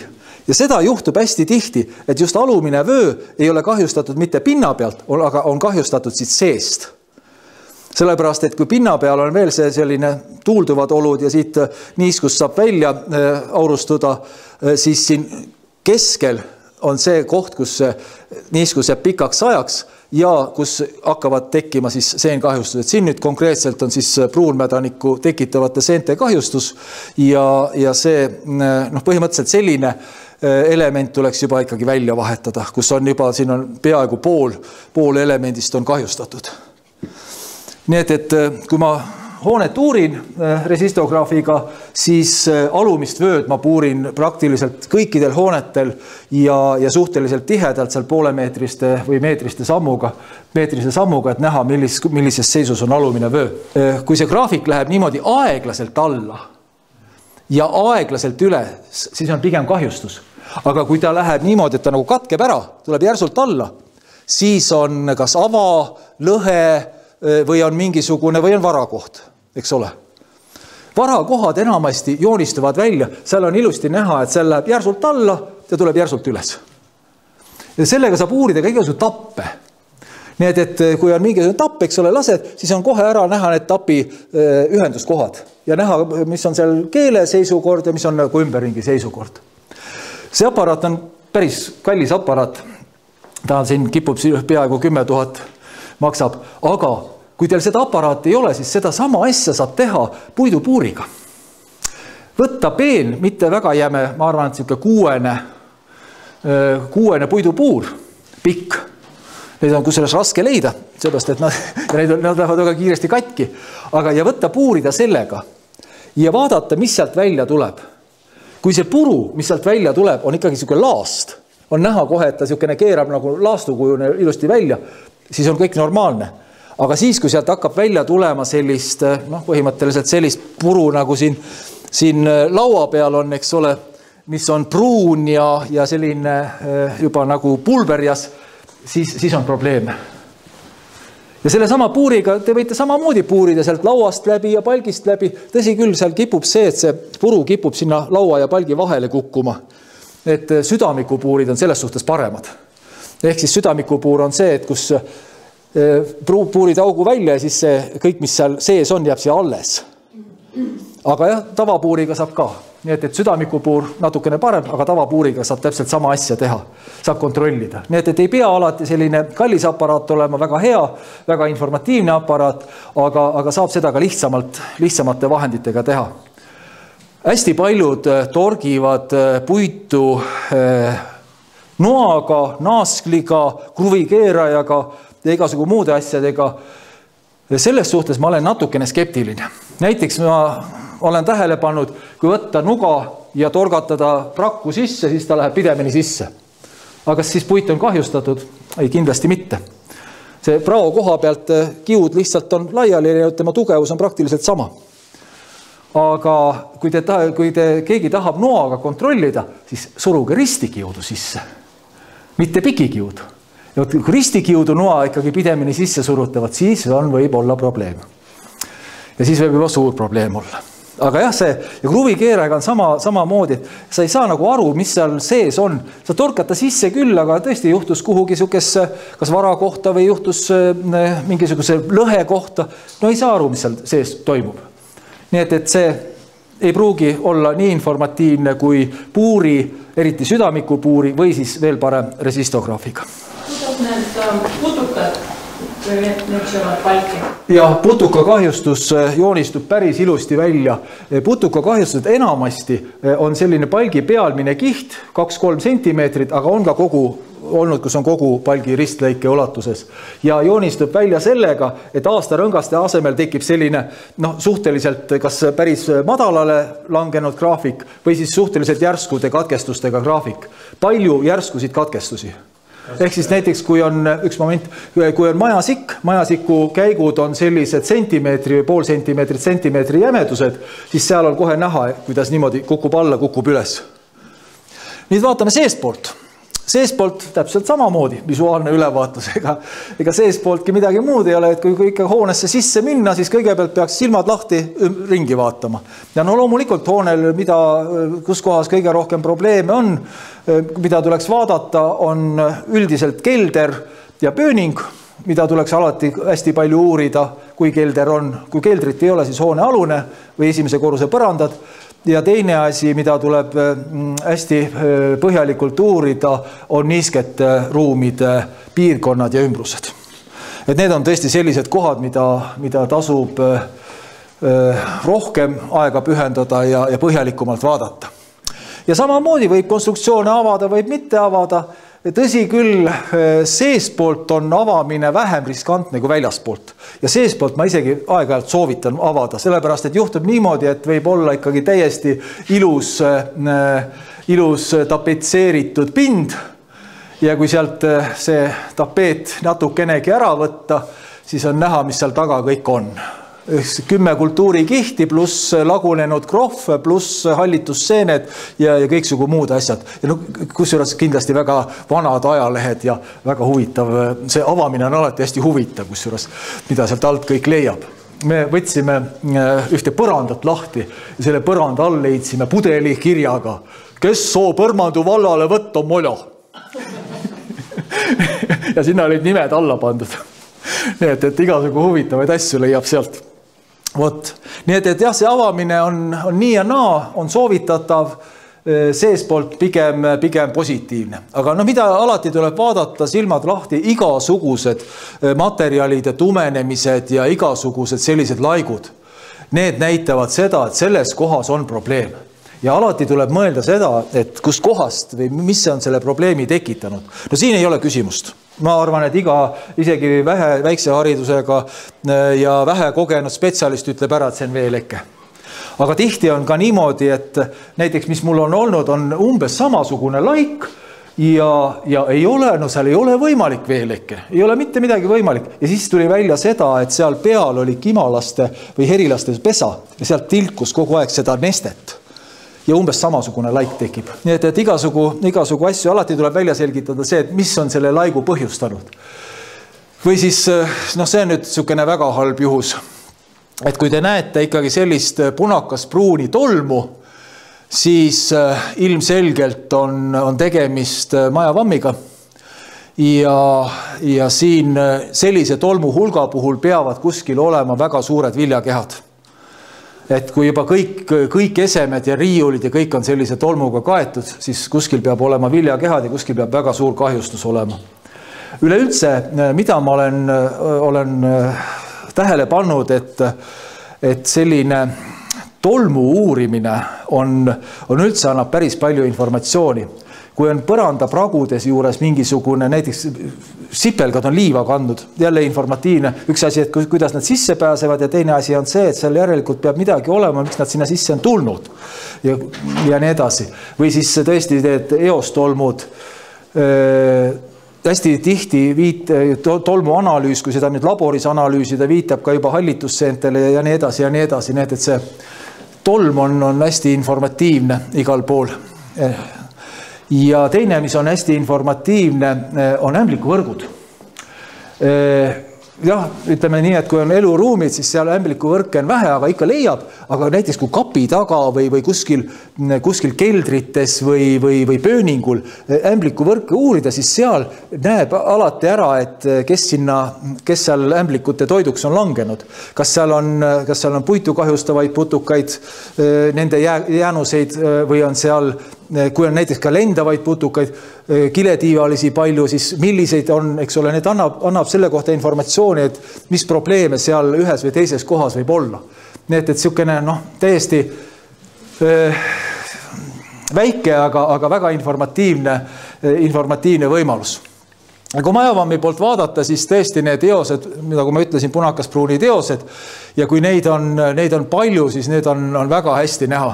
Ja seda juhtub hästi tihti, et just alumine vöö ei ole kahjustatud mitte pinna pealt, aga on kahjustatud siit seest. Sellepärast, et kui pinna peal on veel see selline tuulduvad olud ja siit niiskus saab välja aurustuda, siis siin keskel on see koht, kus niiskus jääb pikaks ajaks ja kus hakkavad tekkima siis seenkahjustused. Siin nüüd konkreetselt on siis pruunmädanikku tekitavate seente kahjustus ja see põhimõtteliselt selline element tuleks juba ikkagi välja vahetada, kus on juba, siin on peaaegu pool elemendist on kahjustatud. Nii et kui ma hoonet uurin resistograafiga, siis alumist vööd ma puurin praktiliselt kõikidel hoonetel ja suhteliselt tihedalt seal poolemeetriste või meetrise sammuga, et näha, millises seisus on alumine vöö. Kui see graafik läheb niimoodi aeglaselt alla ja aeglaselt üle, siis on pigem kahjustus. Aga kui ta läheb niimoodi, et ta nagu katkeb ära, tuleb järsult alla, siis on kas ava, lõhe või on mingisugune või on varakoht, eks ole. Varakohad enamasti joonistuvad välja, seal on ilusti näha, et seal läheb järsult alla ja tuleb järsult üles. Ja sellega saab uurida ka igasuguse tappe. Nii et kui on mingisugune tapp, eks ole, lased, siis on kohe ära näha need tapi ühenduskohad ja näha, mis on seal keele seisukord ja mis on nagu ümberringi seisukord. See aparaat on päris kallis aparaat. Ta siin kipub peaaegu 10 000 maksab, aga kui teil seda aparaati ei ole, siis seda sama asja saab teha puidupuuriga. Võtta peen, mitte väga jäme, ma arvan, et kuuene puidupuur, pikk. Neid on kusjuures raske leida, seepärast, et nad lähevad väga kiiresti katki. Aga ja võtta puurida sellega ja vaadata, mis sealt välja tuleb. Kui see puru, mis sealt välja tuleb, on ikkagi selline laast, on näha kohe, et ta selline keerab nagu laastukujune ilusti välja, siis on kõik normaalne. Aga siis, kui sealt hakkab välja tulema sellist, põhimõtteliselt sellist puru nagu siin laua peal on, eks ole, mis on pruun ja selline juba nagu pulberjas, siis on probleeme. Ja selle sama puuriga te võite samamoodi puurida sealt lauast läbi ja palgist läbi. Tõsi küll, seal kipub see, et see puru kipub sinna laua ja palgi vahele kukkuma. Et südamikupuurid on selles suhtes paremad. Ehk siis südamikupuur on see, et kus puurid augu välja ja siis see kõik, mis seal sees on, jääb siia alles. Aga jah, tavapuuriga saab ka. Nii et südamikupuur natukene parem, aga tavapuuriga saab täpselt sama asja teha. Saab kontrollida. Nii et ei pea alati selline kallis aparaat olema väga hea, väga informatiivne aparaat, aga saab seda ka lihtsamate vahenditega teha. Hästi paljud torgivad puitu noaga, naaskliga, kruvikeerajaga ja igasugu muude asjadega. Selles suhtes ma olen natukene skeptiline. Näiteks ma olen tähele pannud, kui võtta nuga ja torgatada prakku sisse, siis ta läheb pidemini sisse. Aga siis puit on kahjustatud? Ei, kindlasti mitte. See prao koha pealt kiud lihtsalt on laiali ja tema tugevus on praktiliselt sama. Aga kui keegi tahab noaga kontrollida, siis suruge ristikiudu sisse, mitte pikikiudu. Ja kui ristikiudu noa ikkagi pidemini sisse surutavad, siis võib olla probleem. Ja siis võib juba suur probleem olla. Aga jah, see ja kruvikeerajaga on samamoodi, sa ei saa nagu aru, mis seal sees on. Sa torkata sisse küll, aga tõesti juhtus kuhugi sukesse, kas vara kohta või juhtus mingisuguse lõhe kohta. No ei saa aru, mis seal sees toimub. Nii et see ei pruugi olla nii informatiivne kui puuri, eriti südamikupuuri või siis veel parem resistograafiga. Kuidas need putukad või need söövad palki? Ja putuka kahjustus joonistub päris ilusti välja. Putuka kahjustused enamasti on selline palgi pealmine kiht, 2-3 sentimeetrit, aga on ka kogu olnud, kus on kogu palgi ristlõike ulatuses. Ja joonistub välja sellega, et aastarõngaste asemel tekib selline suhteliselt kas päris madalale langenud graafik või siis suhteliselt järskude katkestustega graafik. Palju järskusid katkestusi. Ehk siis näiteks, kui on majasiku käigud on sellised sentimeetri või pool sentimeetri jämedused, siis seal on kohe näha, kuidas niimoodi kukub alla, kukub üles. Nüüd vaatame seespoolt. Seespoolt täpselt samamoodi visuaalne ülevaatus, ega seespooltki midagi muud ei ole, et kui ikka hoonesse sisse minna, siis kõigepealt peaks silmad lahti ringi vaatama. Ja loomulikult hoonel, kus kohas kõige rohkem probleeme on, mida tuleks vaadata, on üldiselt kelder ja pööning, mida tuleks alati hästi palju uurida, kui kelder on. Kui keldrit ei ole, siis hoone alune või esimese korruse põrandad. Ja teine asi, mida tuleb hästi põhjalikult uurida, on niiskete ruumide piirkonnad ja ümbrused. Et need on tõesti sellised kohad, mida tasub rohkem aega pühendada ja põhjalikumalt vaadata. Ja samamoodi võib konstruktsioone avada, võib mitte avada. Tõsi küll, seespoolt on avamine vähem riskantne kui väljaspoolt. Ja seespoolt ma isegi aeg-ajalt soovitan avada, sellepärast, et juhtub niimoodi, et võib olla ikkagi täiesti ilus tapetseeritud pind. Ja kui sealt see tapeet natukenegi ära võtta, siis on näha, mis seal taga kõik on. 10 kultuurikihti pluss lagunenud krohv, pluss hallitusseened ja kõiksugu muud asjad. Ja kusjuures kindlasti väga vanad ajalehed ja väga huvitav. See avamine on alati hästi huvitav, kusjuures, mida sealt alt kõik leiab. Me võtsime ühte põrandat lahti ja selle põranda all leidsime pudeli kirjaga, kes soo põrmandu vallale võtta mola. ja sinna olid nimed alla pandud. Nii et igasugu huvitavaid asju leiab sealt. Vot. Nii et jah, see avamine on nii ja naa, on soovitatav, seespoolt pigem positiivne. Aga mida alati tuleb vaadata, silmad lahti, igasugused materjalide tumenemised ja igasugused sellised laigud. Need näitavad seda, et selles kohas on probleem. Ja alati tuleb mõelda seda, et kust kohast või mis on selle probleemi tekitanud. No siin ei ole küsimust. Ma arvan, et isegi väikse haridusega ja vähe kogenud spetsialist ütleb ära, et see on veeleke. Aga tihti on ka niimoodi, et näiteks mis mul on olnud, on umbes samasugune laik ja ei ole, seal ei ole võimalik veeleke. Ei ole mitte midagi võimalik. Ja siis tuli välja seda, et seal peal oli kimalaste või herilaste pesa ja sealt tilkus kogu aeg seda nestet. Ja umbes samasugune laik tekib. Nii et igasugu asju alati tuleb välja selgitada see, et mis on selle laigu põhjustanud. Või siis, see on nüüd niisugune väga halb juhus. Et kui te näete ikkagi sellist punakas pruuni tolmu, siis ilmselgelt on tegemist majavammiga. Ja siin sellise tolmu hulga puhul peavad kuskil olema väga suured viljakehad. Et kui juba kõik esemed ja riiulid ja kõik on sellise tolmuga kaetud, siis kuskil peab olema viljakehad ja kuskil peab väga suur kahjustus olema. Üleüldse, mida ma olen tähele pannud, et selline tolmu uurimine on üldse annab päris palju informatsiooni. Kui on põranda pragudes juures mingisugune, näiteks sipelgad on liiva kandnud, jälle informatiivne. Üks asi, et kuidas nad sisse pääsevad ja teine asi on see, et seal järelikult peab midagi olema, miks nad sinna sisse on tulnud ja nii edasi. Või siis tõesti need eostolmud, hästi tihti tolmu analüüs, kui seda nüüd laboris analüüsida, viitab ka juba hallitusseentele ja nii edasi ja nii edasi. Nii et see tolm on hästi informatiivne igal pool. Ja teine, mis on hästi informatiivne, on ämblikuvõrgud. Jah, ütleme nii, et kui on eluruumid, siis seal ämblikuvõrke on vähe, aga ikka leiab. Aga näiteks kui kapi taga või kuskil keldrites või pööningul ämblikuvõrke uurida, siis seal näeb alati ära, et kes seal ämblikute toiduks on langenud. Kas seal on puitu kahjustavaid putukaid, nende jäänuseid või on seal, kui on näiteks ka lendavaid putukaid, kiletiivalisi palju, siis milliseid on, eks ole, need annab selle kohta informatsiooni, et mis probleeme seal ühes või teises kohas võib olla. Nii et niisugune täiesti väike, aga väga informatiivne võimalus. Kui majavammi poolt vaadata, siis tõesti need eosed, nagu ma ütlesin, punakas-pruuni eosed, ja kui neid on palju, siis need on väga hästi näha.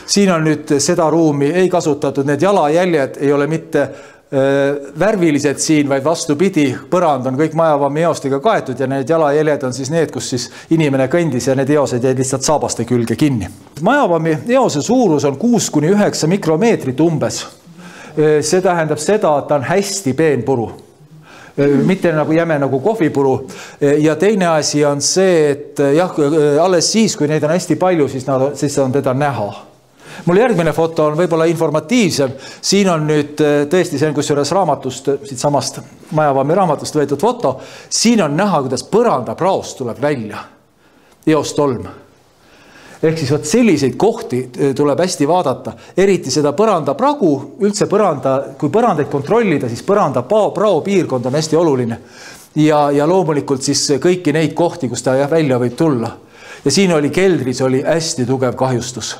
Siin on nüüd seda ruumi ei kasutatud, need jalajäljed ei ole mitte värvilised siin, vaid vastupidi, põrand on kõik majavammi eostega kaetud ja need jalajäljed on siis need, kus siis inimene kõndis ja need eosed jäid lihtsalt saabaste külge kinni. Majavammi eose suurus on 6–9 mikromeetrit umbes. See tähendab seda, et ta on hästi peenpuru. Mitte nagu jäme nagu kohvipuru. Ja teine asi on see, et jah, alles siis, kui neid on hästi palju, siis on teda näha. Mul järgmine foto on võib-olla informatiivsem. Siin on nüüd tõesti see, kusjuures raamatust, siit samast majavammi raamatust võetud foto. Siin on näha, kuidas põrandapraost tuleb välja eostolm. Ehk siis selliseid kohti tuleb hästi vaadata. Eriti seda põrandapragu, üldse kui põrandaid kontrollida, siis põrandaprao piirkond on hästi oluline. Ja loomulikult siis kõiki neid kohti, kus ta välja võib tulla. Ja siin oli keldris oli hästi tugev kahjustus.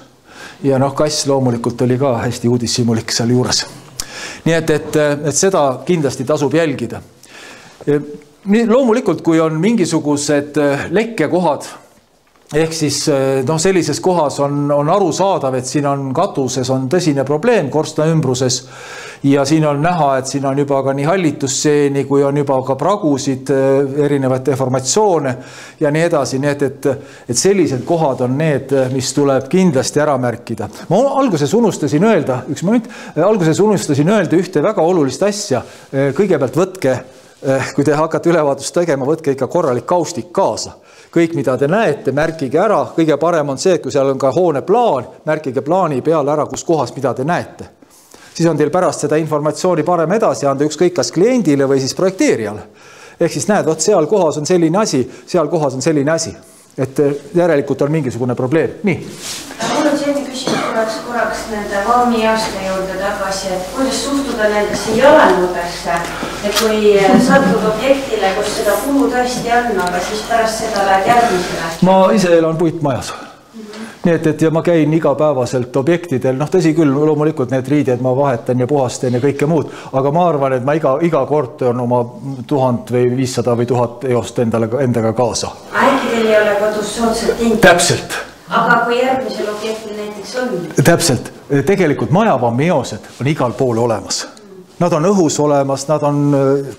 Ja kass loomulikult oli ka hästi uudishimulik seal juures. Nii et seda kindlasti tasub jälgida. Loomulikult, kui on mingisugused lekkekohad, ehk siis sellises kohas on aru saadav, et siin on katuses on tõsine probleem korstna ümbruses ja siin on näha, et siin on juba ka nii hallitusseeni, kui on juba ka pragusid, erinevaid deformatsioone ja nii edasi. Nii et sellised kohad on need, mis tuleb kindlasti ära märkida. Ma alguses unustasin öelda ühte väga olulist asja. Kõigepealt võtke, kui te hakkate ülevaatust tegema, võtke ikka korralik kaustik kaasa. Kõik, mida te näete, märkige ära. Kõige parem on see, kui seal on ka hoone plaan, märkige plaani peal ära, kus kohas, mida te näete. siis on teil pärast seda informatsiooni parem edasi anda ükskõik kas kliendile või siis projekteerijale. Ehk siis näed, vot seal kohas on selline asi, seal kohas on selline asi. Et järelikult on mingisugune probleem. Nii. Mul on selline küsimus korraks nende valmiaasta juurde tagasi, et kuidas suhtuda nendesse jalanudesse, et kui satud objektile, kus seda kulu tõesti on, aga siis pärast seda lähed järgmisele? Ma ise elan puitmajas. Nii et ja ma käin igapäevaselt objektidel, tõsi küll, loomulikult need riided ma vahetan ja puhastan ja kõike muud, aga ma arvan, et ma iga kord on oma 1000 või 500 või 1000 eost endaga kaasa. Äkki teil ei ole kodus soodsalt tingimus? Täpselt. Aga kui järgmisel objektil näiteks on? Täpselt. Tegelikult majavammi eosed on igal pool olemas. Nad on õhus olemas, nad on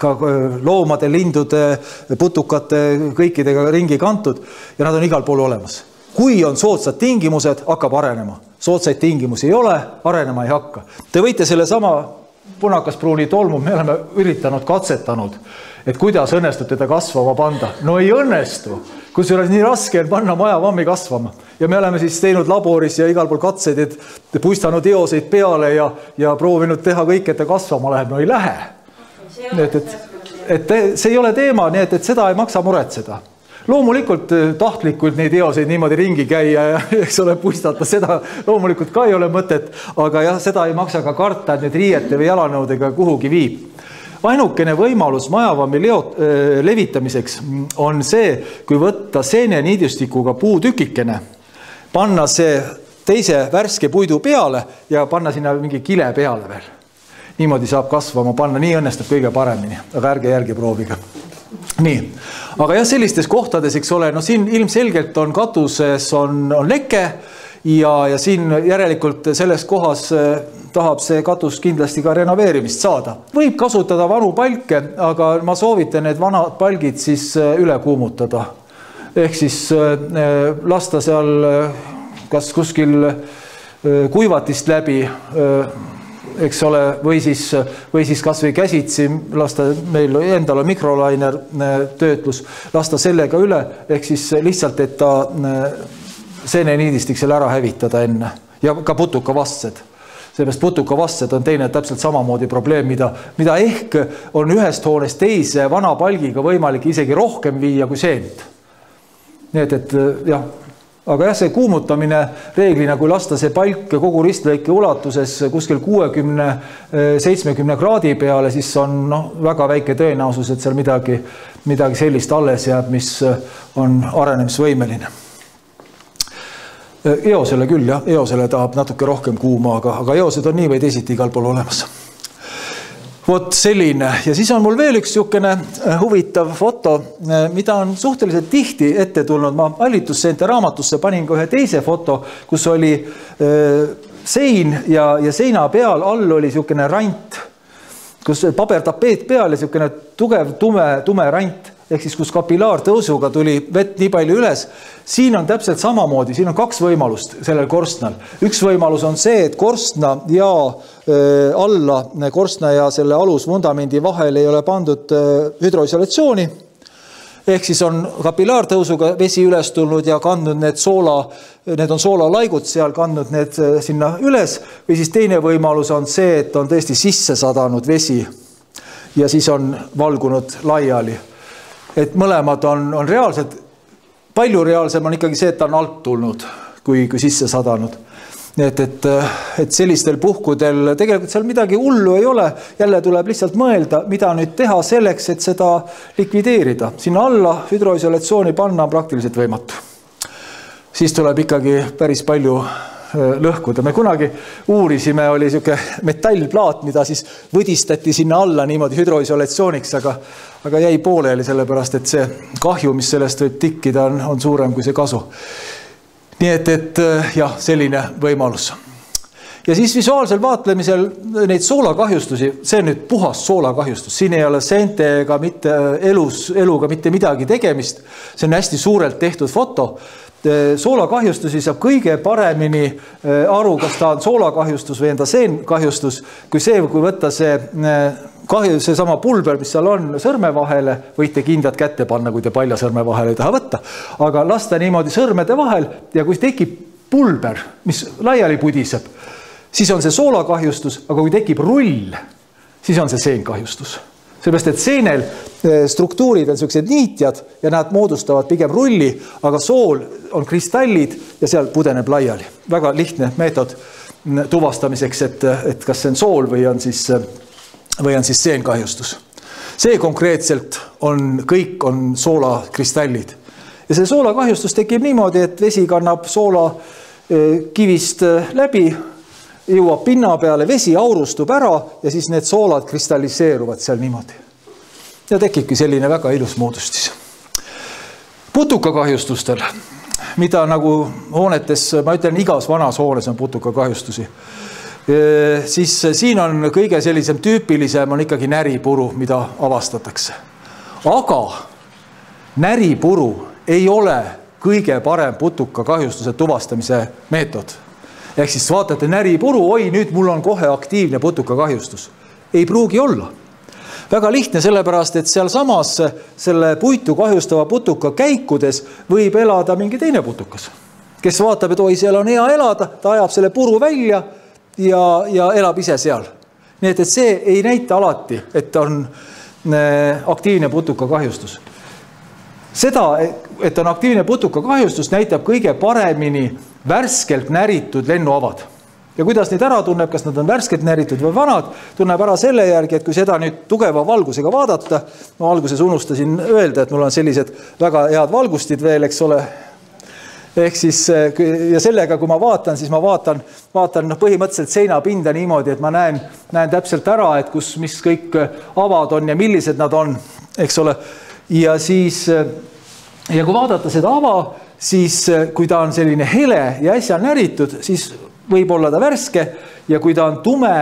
ka loomade, lindude, putukate, kõikidega ringi kantud ja nad on igal pool olemas. Kui on soodsad tingimused, hakkab arenema. Soodsaid tingimusi ei ole, arenema ei hakka. Te võite selle sama punakaspruuni tolmu, me oleme üritanud katsetanud, et kuidas õnnestub teda kasvama panda. No ei õnnestu, kusjuures nii raske on panna majavammi kasvama. Ja me oleme siis teinud laboris ja igal pool katseid, et puistanud eoseid peale ja proovinud teha kõik, et ta kasvama läheb. No ei lähe. Et see ei ole teema, nii et seda ei maksa muretseda. Loomulikult tahtlikult neid eoseid niimoodi ringi käia ja eks ole puistata, seda loomulikult ka ei ole mõtet, aga jah, seda ei maksa ka karta, et need riiete või jalanõudega kuhugi viib. Ainukene võimalus majavammi levitamiseks on see, kui võtta seeneniidustikuga puutükikene, panna see teise värske puidu peale ja panna sinna mingi kile peale veel. Niimoodi saab kasvama panna, nii õnnestub kõige paremini, aga ärge järgi prooviga. Nii, aga jah, sellistes kohtades, eks ole, siin ilmselgelt on katuses on leke ja siin järelikult selles kohas tahab see katus kindlasti ka renoveerimist saada. Võib kasutada vanu palke, aga ma soovitan need vanad palgid siis üle kuumutada. Ehk siis lasta seal kas kuskil kuivatist läbi, eks ole, või siis kas või käsitsi lasta, meil endal on mikrolainer töötlus, lasta sellega üle, ehk siis lihtsalt, et ta seeneniidistik selle ära hävitada enne ja ka putukavastsed. Seepärast putukavastsed on teine täpselt samamoodi probleem, mida ehk on ühest hoonest teise vana palgiga võimalik isegi rohkem viia kui seent. Nii et jah, aga jah, see kuumutamine reeglina, kui lasta see palk kogu ristlõike ulatuses kuskil 60-70 kraadi peale, siis on väga väike tõenäosus, et seal midagi sellist alles jääb, mis on arenemisvõimeline. Eosele küll, jah, eosele tahab natuke rohkem kuuma, aga eosed on nii või teisiti igal pool olemas. Vot selline. Ja siis on mul veel üks niisugune huvitav foto, mida on suhteliselt tihti ette tulnud. Ma Allitusseente raamatusse panin ka ühe teise foto, kus oli sein ja seina peal all oli niisugune rant, kus pabertapeet peal ja niisugune tugev tume rant, ehk siis kus kapilaartõusuga tuli vett nii palju üles. Siin on täpselt samamoodi, siin on kaks võimalust sellel korstnal. Üks võimalus on see, et korstna ja alla, korstna ja selle alusvundamendi vahel ei ole pandud hüdroisolatsiooni. Ehk siis on kapilaartõusuga vesi üles tulnud ja kandnud need on soolalaigud seal, kandnud need sinna üles. Või siis teine võimalus on see, et on tõesti sisse sadanud vesi ja siis on valgunud laiali. Et mõlemad on reaalsed, palju reaalsem on ikkagi see, et ta on alt tulnud, kui sisse sadanud. Et sellistel puhkudel tegelikult seal midagi hullu ei ole, jälle tuleb lihtsalt mõelda, mida nüüd teha selleks, et seda likvideerida. Sinna alla hüdroisolatsiooni panna on praktiliselt võimatu. Siis tuleb ikkagi päris palju lõhkuda. Me kunagi uurisime, oli niisugune metallplaat, mida siis võdistati sinna alla niimoodi hüdroisolatsiooniks, aga jäi pooleli sellepärast, et see kahju, mis sellest võib tikkida, on suurem kui see kasu. Nii et jah, selline võimalus. Ja siis visuaalsel vaatlemisel neid soolakahjustusi, see on nüüd puhas soolakahjustus. Siin ei ole seente ega mitte eluga mitte midagi tegemist. See on hästi suurelt tehtud foto. Soolakahjustusi saab kõige paremini aru, kas ta on soolakahjustus või enda seenkahjustus, kui võtta see sama pulber, mis seal on sõrme vahele, võite kindlad kätte panna, kui te palja sõrme vahele ei taha võtta, aga lasta niimoodi sõrmede vahel ja kui tekib pulber, mis laiali pudiseb, siis on see soolakahjustus, aga kui tekib rull, siis on see seenkahjustus. Sellepärast, et seenel struktuurid on sellised niitjad ja nad moodustavad pigem rulli, aga sool on kristallid ja seal pudeneb laiali. Väga lihtne meetod tuvastamiseks, et kas see on sool või on siis seenkahjustus. See konkreetselt kõik on soolakristallid. Ja see soolakahjustus tekib niimoodi, et vesi kannab soola kivist läbi, jõuab pinna peale, vesi aurustub ära ja siis need soolad kristalliseeruvad seal niimoodi. Ja tekibki selline väga ilus moodustis. Putukakahjustustel, mida nagu hoonetes, ma ütlen, igas vanas hoones on putukakahjustusi, siis siin on kõige sellisem tüüpilisem on ikkagi näripuru, mida avastatakse. Aga näripuru ei ole kõige parem putukakahjustuse tuvastamise meetod. Ehk siis vaatate näripuru, oi, nüüd mul on kohe aktiivne putukakahjustus. Ei pruugi olla. Väga lihtne sellepärast, et seal samas selle puitu kahjustava putuka käikudes võib elada mingi teine putukas, kes vaatab, et oi, seal on hea elada, ta ajab selle puru välja ja elab ise seal. Nii et see ei näita alati, et on aktiivne putukakahjustus. Seda, et on aktiivne putukakahjustus, näitab kõige paremini värskelt näritud lennuavad. Ja kuidas neid ära tunneb, kas nad on värskelt näritud või vanad, tunneb ära selle järgi, et kui seda nüüd tugeva valgusega vaadata, ma alguses unustasin öelda, et mul on sellised väga head valgustid veel, eks ole. Ehk siis, ja sellega, kui ma vaatan, siis ma vaatan põhimõtteliselt seinapinda niimoodi, et ma näen täpselt ära, et mis kõik avad on ja millised nad on, eks ole. Ja siis, ja kui vaadata seda ava, siis kui ta on selline hele ja äsja näritud, siis võib olla ta värske ja kui ta on tume,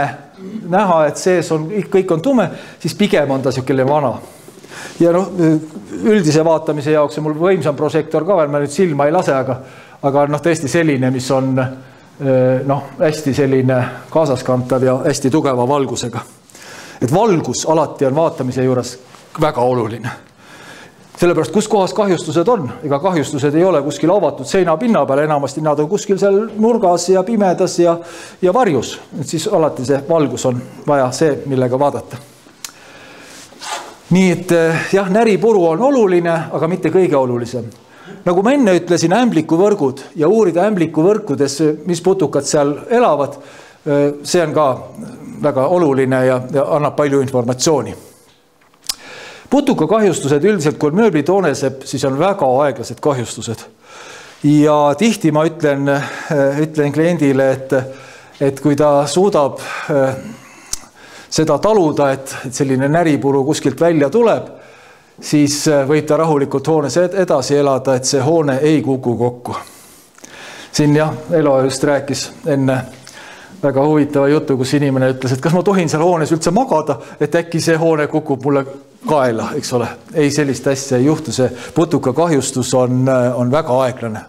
näha, et sees on, kõik on tume, siis pigem on ta selline vana. Ja üldise vaatamise jaoks on mul võimsam prožektor ka veel, ma nüüd silma ei lase, aga tõesti selline, mis on hästi selline kaasaskantav ja hästi tugeva valgusega. Et valgus alati on vaatamise juures väga oluline. Sellepärast, kus kohas kahjustused on, ega kahjustused ei ole kuskil avatud seinapinna peal, enamasti nad on kuskil seal nurgas ja pimedas ja varjus. Et siis alati see valgus on vaja see, millega vaadata. Nii et jah, näripuru on oluline, aga mitte kõige olulisem. Nagu ma enne ütlesin, ämblikuvõrgud ja uurida ämblikuvõrkudes, mis putukad seal elavad, see on ka väga oluline ja annab palju informatsiooni. Putukakahjustused üldiselt, kui mööbli tooneseb, siis on väga aeglased kahjustused. Ja tihti ma ütlen kliendile, et kui ta suudab seda taluda, et selline näripuru kuskilt välja tuleb, siis võib ta rahulikult hoones edasi elada, et see hoone ei kuku kokku. Siin Elo just rääkis enne väga huvitava jutu, kus inimene ütles, et kas ma tohin seal hoones üldse magada, et äkki see hoone kukub mulle kaela, eks ole. Ei, sellist asja ei juhtu, see putukakahjustus on väga aeglane.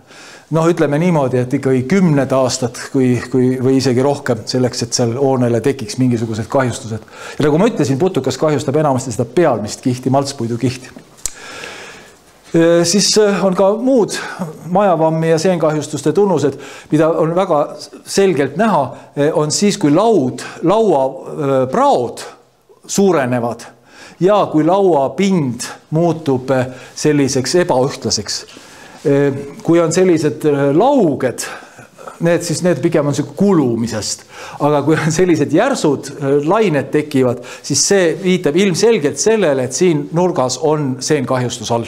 Ütleme niimoodi, et ikkagi 10 aastat või isegi rohkem selleks, et seal hoonele tekiks mingisugused kahjustused. Ja nagu ma ütlesin, putukas kahjustab enamasti seda pealmist kihti, maltspuidu kihti. Siis on ka muud majavammi ja seenkahjustuste tunnused, mida on väga selgelt näha, on siis, kui lauapraod suurenevad ja kui lauapind muutub selliseks ebaühtlaseks. Kui on sellised lauged, need pigem on kulumisest, aga kui on sellised järsud lained tekivad, siis see viitab ilmselgelt sellele, et siin nurgas on seenkahjustus all.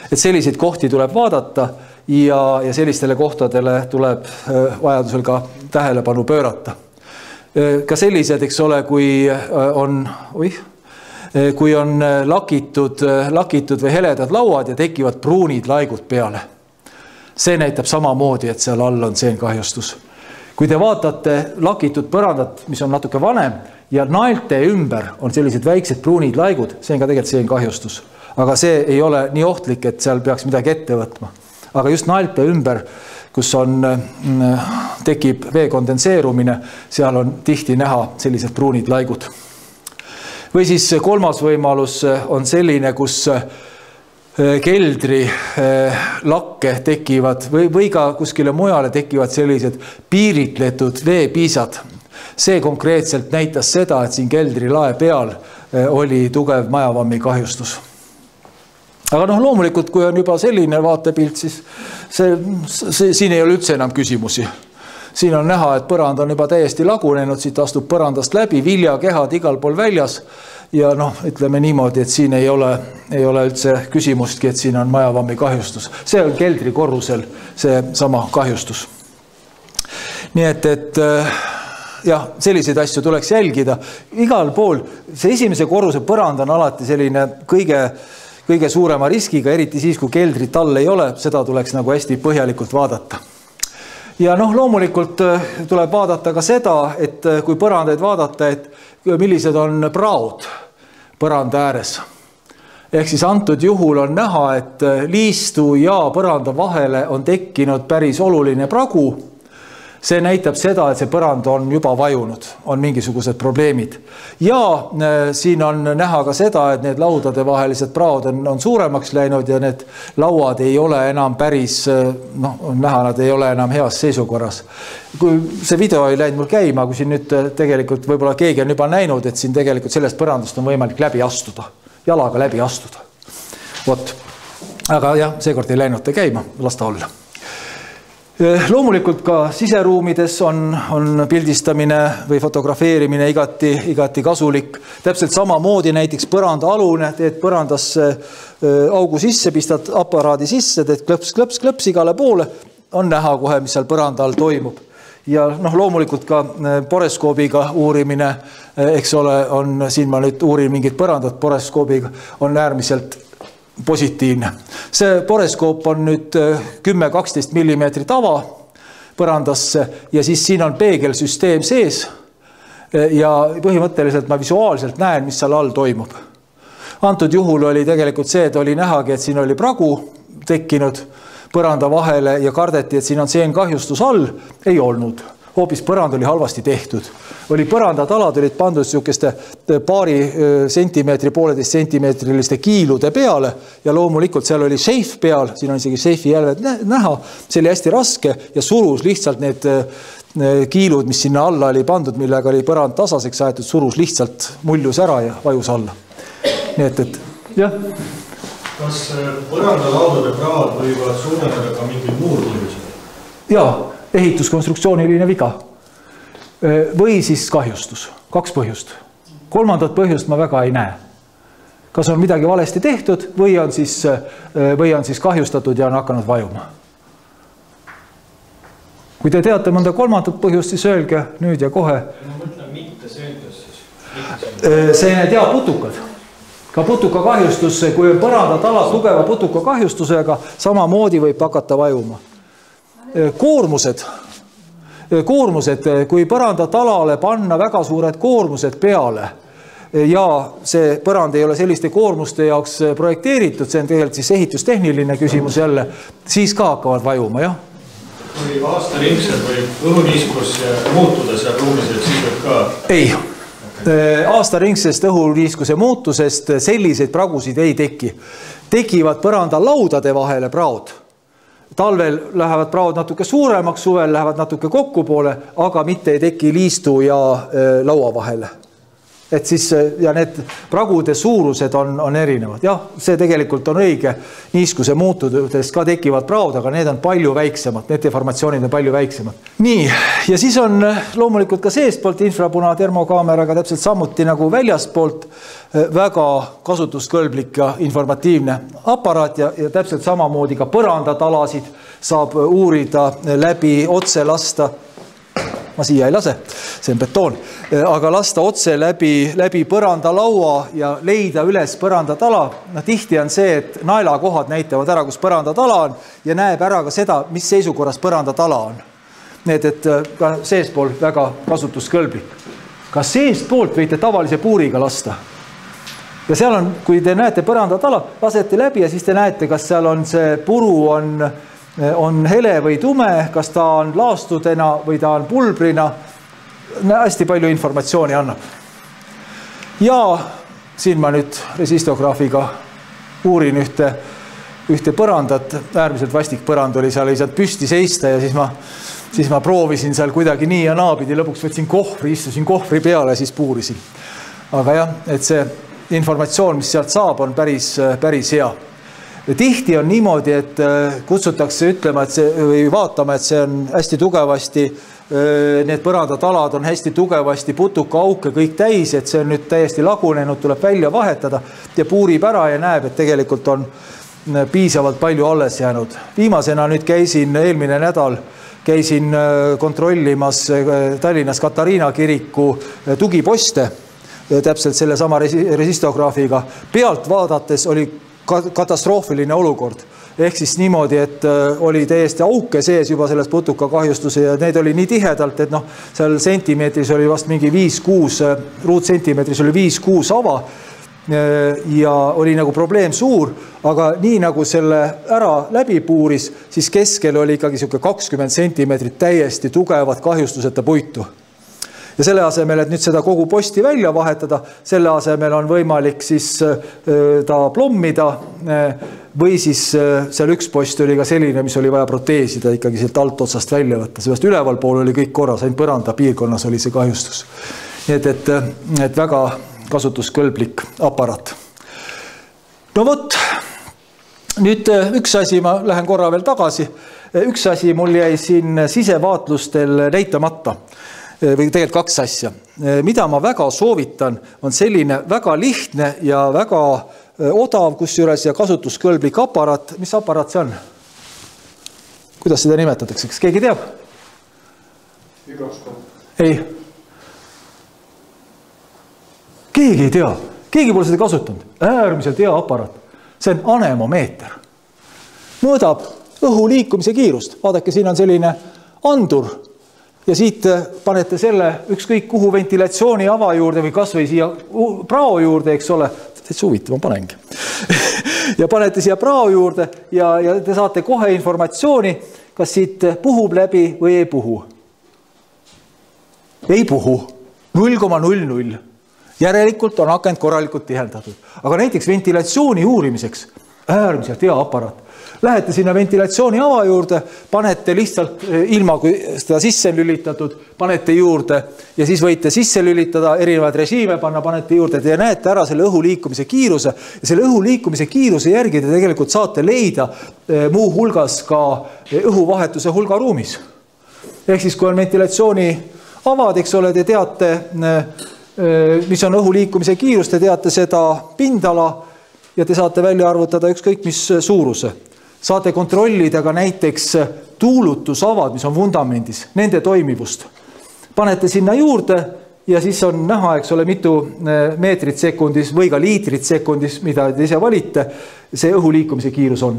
Et selliseid kohti tuleb vaadata ja sellistele kohtadele tuleb vajadusel ka tähelepanu pöörata. Ka sellised, eks ole, kui on lakitud või heledad lauad ja tekivad pruunid laigud peale. See näitab samamoodi, et seal all on seenkahjustus. Kui te vaatate lakitud põrandat, mis on natuke vanem ja naelte ümber on sellised väiksed pruunid laigud, see on ka tegelikult seenkahjustus. Aga see ei ole nii ohtlik, et seal peaks midagi ette võtma. Aga just naelte ümber, kus tekib vee kondenseerumine, seal on tihti näha sellised pruunid laigud. Või siis kolmas võimalus on selline, kus keldri lakke tekivad või ka kuskile mujale tekivad sellised piiritletud veepiisad. See konkreetselt näitas seda, et siin keldri lae peal oli tugev majavammi kahjustus. Aga loomulikult, kui on juba selline vaatepilt, siis siin ei ole üldse enam küsimusi. Siin on näha, et põrand on juba täiesti lagunenud, siit astub põrandast läbi, viljakehad igal pool väljas ja ütleme niimoodi, et siin ei ole üldse küsimustki, et siin on majavammi kahjustus. See on keldri korrusel see sama kahjustus. Nii et jah, selliseid asju tuleks jälgida. Igal pool see esimese korruse põrand on alati selline kõige suurema riskiga, eriti siis, kui keldrit all ei ole, seda tuleks nagu hästi põhjalikult vaadata. Ja loomulikult tuleb vaadata ka seda, et kui põrandaid vaadata, et millised on praod põranda ääres. Ehk siis antud juhul on näha, et liistu ja põranda vahele on tekkinud päris oluline pragu. See näitab seda, et see põrand on juba vajunud, on mingisugused probleemid. Ja siin on näha ka seda, et need laudade vahelised praod on suuremaks läinud ja need lauad ei ole enam päris, on näha, nad ei ole enam heas seisukorras. Kui see video ei läinud mul käima, kui siin nüüd tegelikult võib-olla keegi on juba näinud, et siin tegelikult sellest põrandust on võimalik läbi astuda, jalaga läbi astuda. Vot. Aga jah, seekord ei läinud ta käima, las ta olla. Loomulikult ka siseruumides on pildistamine või fotografeerimine igati kasulik. Täpselt samamoodi näiteks põranda alune, teed põrandasse augu sisse, pistad aparaadi sisse, teed klõps igale poole, on näha kohe, mis seal põranda all toimub. Ja loomulikult ka poreskoobiga uurimine, eks ole, siin ma nüüd uurin mingit põrandat poreskoobiga, on äärmiselt positiivne. See poreskoop on nüüd 10-12 mm ava põrandasse ja siis siin on peegelsüsteem sees ja põhimõtteliselt ma visuaalselt näen, mis seal all toimub. Antud juhul oli tegelikult see, et oli nähagi, et siin oli pragu tekkinud põranda vahele ja kardeti, et siin on seenkahjustus all, ei olnud. Hoopis põrand oli halvasti tehtud. Oli põrandatalad, olid pandud niisugeste paari sentimeetri, 1,5 sentimeetriliste kiilude peale ja loomulikult seal oli seif peal, siin on isegi seifi jälved näha, see oli hästi raske ja surus lihtsalt need kiilud, mis sinna alla oli pandud, millega oli põrand tasaseks aetud, surus lihtsalt muljus ära ja vajus alla. Nii et jah. Kas põrandalaudade praad võivad suunada ka mingi muud põhjused? Jaa, ehituskonstruktsiooniline viga või siis kahjustus. 2 põhjust. 3. põhjust ma väga ei näe. Kas on midagi valesti tehtud või on siis kahjustatud ja on hakanud vajuma. Kui te teate mõnda 3. põhjust, siis öelge nüüd ja kohe. Ma mõtlen mitte seendes siis. See teab putukad. Ka putuka kahjustus, kui on põrandatala tugeva putuka kahjustusega, samamoodi võib hakata vajuma. Koormused, kui põrandatalale panna väga suured koormused peale ja see põrand ei ole selliste koormuste jaoks projekteeritud, see on tegelikult siis ehitustehniline küsimus jälle, siis ka hakkavad vajuma, jah? Kui aastaringselt või õhuniiskus muutuda seal ruumis, et siis võib ka... Ei. Aastaringsest õhuniiskuse muutusest selliseid pragusid ei teki. Tekivad põrandalaudade vahele praod. Talvel lähevad praod natuke suuremaks, suvel lähevad natuke kokku poole, aga mitte ei teki liistu ja laua vahele. Et siis, ja need pragude suurused on erinevad. Jah, see tegelikult on õige. Niiskuse muutudes ka tekivad praod, aga need on palju väiksemad. Need deformatsioonid on palju väiksemad. Nii, ja siis on loomulikult ka seestpoolt infrapuna termokaameraga täpselt samuti nagu väljaspoolt väga kasutuskõlblik ja informatiivne aparaat ja täpselt samamoodi ka põrandatalasid saab uurida läbi otse lasta. Ma siia ei lase, see on betoon, aga lasta otse läbi põrandalaua ja leida üles põrandatala. Tihti on see, et naelakohad näitavad ära, kus põrandatala on ja näeb ära ka seda, mis seisukorras põrandatala on. Need, et ka seespool väga kasutuskõlblik. Ka seestpoolt võite tavalise puuriga lasta. Ja seal on, kui te näete põrandatala, lasete läbi ja siis te näete, kas seal on see puru on hele või tume, kas ta on laastudena või ta on pulbrina. Hästi palju informatsiooni annab. Ja siin ma nüüd resistograafiga uurin ühte ühte põrandat, äärmiselt vastik põrand oli, seal ei saanud püsti seista ja siis ma proovisin seal kuidagi nii ja naapidi, lõpuks võtsin kohvri, istusin kohvri peale ja siis puurisin. Aga jah, et see informatsioon, mis sealt saab, on päris hea. Tihti on niimoodi, et kutsutakse ütlema, et see, või vaatama, et see on hästi tugevasti, need põrandatalad on hästi tugevasti putuka auke kõik täis, et see on nüüd täiesti lagunenud, tuleb välja vahetada ja puurib ära ja näeb, et tegelikult on piisavalt palju alles jäänud. Viimasena nüüd eelmine nädal käisin kontrollimas Tallinnas Katariina kiriku tugiposte, täpselt selle sama resistograafiga. Pealt vaadates oli katastroofiline olukord. Ehk siis niimoodi, et oli täiesti auke sees juba selles putuka kahjustuse ja need oli nii tihedalt, et seal sentimeetris oli vast mingi 5-6, ruutsentimeetris oli 5-6 ava ja oli nagu probleem suur, aga nii nagu selle ära läbi puuris, siis keskel oli ikkagi 20 sentimeetrit täiesti tugevat kahjustuseta puitu. Ja selle asemel, et nüüd seda kogu posti välja vahetada, selle asemel on võimalik siis ta plommida või siis seal üks post oli ka selline, mis oli vaja proteesida ikkagi sealt alt otsast välja võtta. Sellest üleval pool oli kõik korras, ainult põranda piirkonnas oli see kahjustus. Nii et väga kasutuskõlblik aparaat. No võt, nüüd üks asi, ma lähen korra veel tagasi. Üks asi mul jäi siin sisevaatlustel näitamata. Või tegelikult 2 asja. Mida ma väga soovitan, on selline väga lihtne ja väga odav, kusjuures ja kasutuskõlblik aparaat. Mis aparaat see on? Kuidas seda nimetatakse? Kas keegi teab? Mikroskoop. Ei. Keegi ei tea. Keegi pole seda kasutanud. Äärmiselt hea aparaat. See on anemomeeter. Mõõdab õhu liikumise kiirust. Vaadake, siin on selline andur. Ja siit panete selle ükskõik kuhu ventilatsiooni ava juurde või kas või siia prao juurde, eks ole. Täitsa huvitav, ma panengi. Ja panete siia prao juurde ja te saate kohe informatsiooni, kas siit puhub läbi või ei puhu. Ei puhu. 0,00. Järelikult on akent korralikult tihendatud. Aga näiteks ventilatsiooni uurimiseks äärmiselt hea aparaat. Lähete sinna ventilatsiooni ava juurde, panete lihtsalt ilma, kui seda sisse lülitatud, panete juurde ja siis võite sisse lülitada, erinevaid režiime panna, panete juurde, te näete ära selle õhu liikumise kiiruse ja selle õhu liikumise kiiruse järgi te tegelikult saate leida muu hulgas ka õhuvahetuse hulgaruumis. Ehk siis, kui on ventilatsiooni avad, eks ole, te teate, mis on õhu liikumise kiirus, te teate seda pindala ja te saate välja arvutada ükskõik mis suuruse. Saate kontrollida ka näiteks tuulutusavad, mis on vundamendis, nende toimivust. Panete sinna juurde ja siis on näha, eks ole, mitu meetrit sekundis või ka liitrit sekundis, mida te ise valite, see õhu liikumise kiirus on.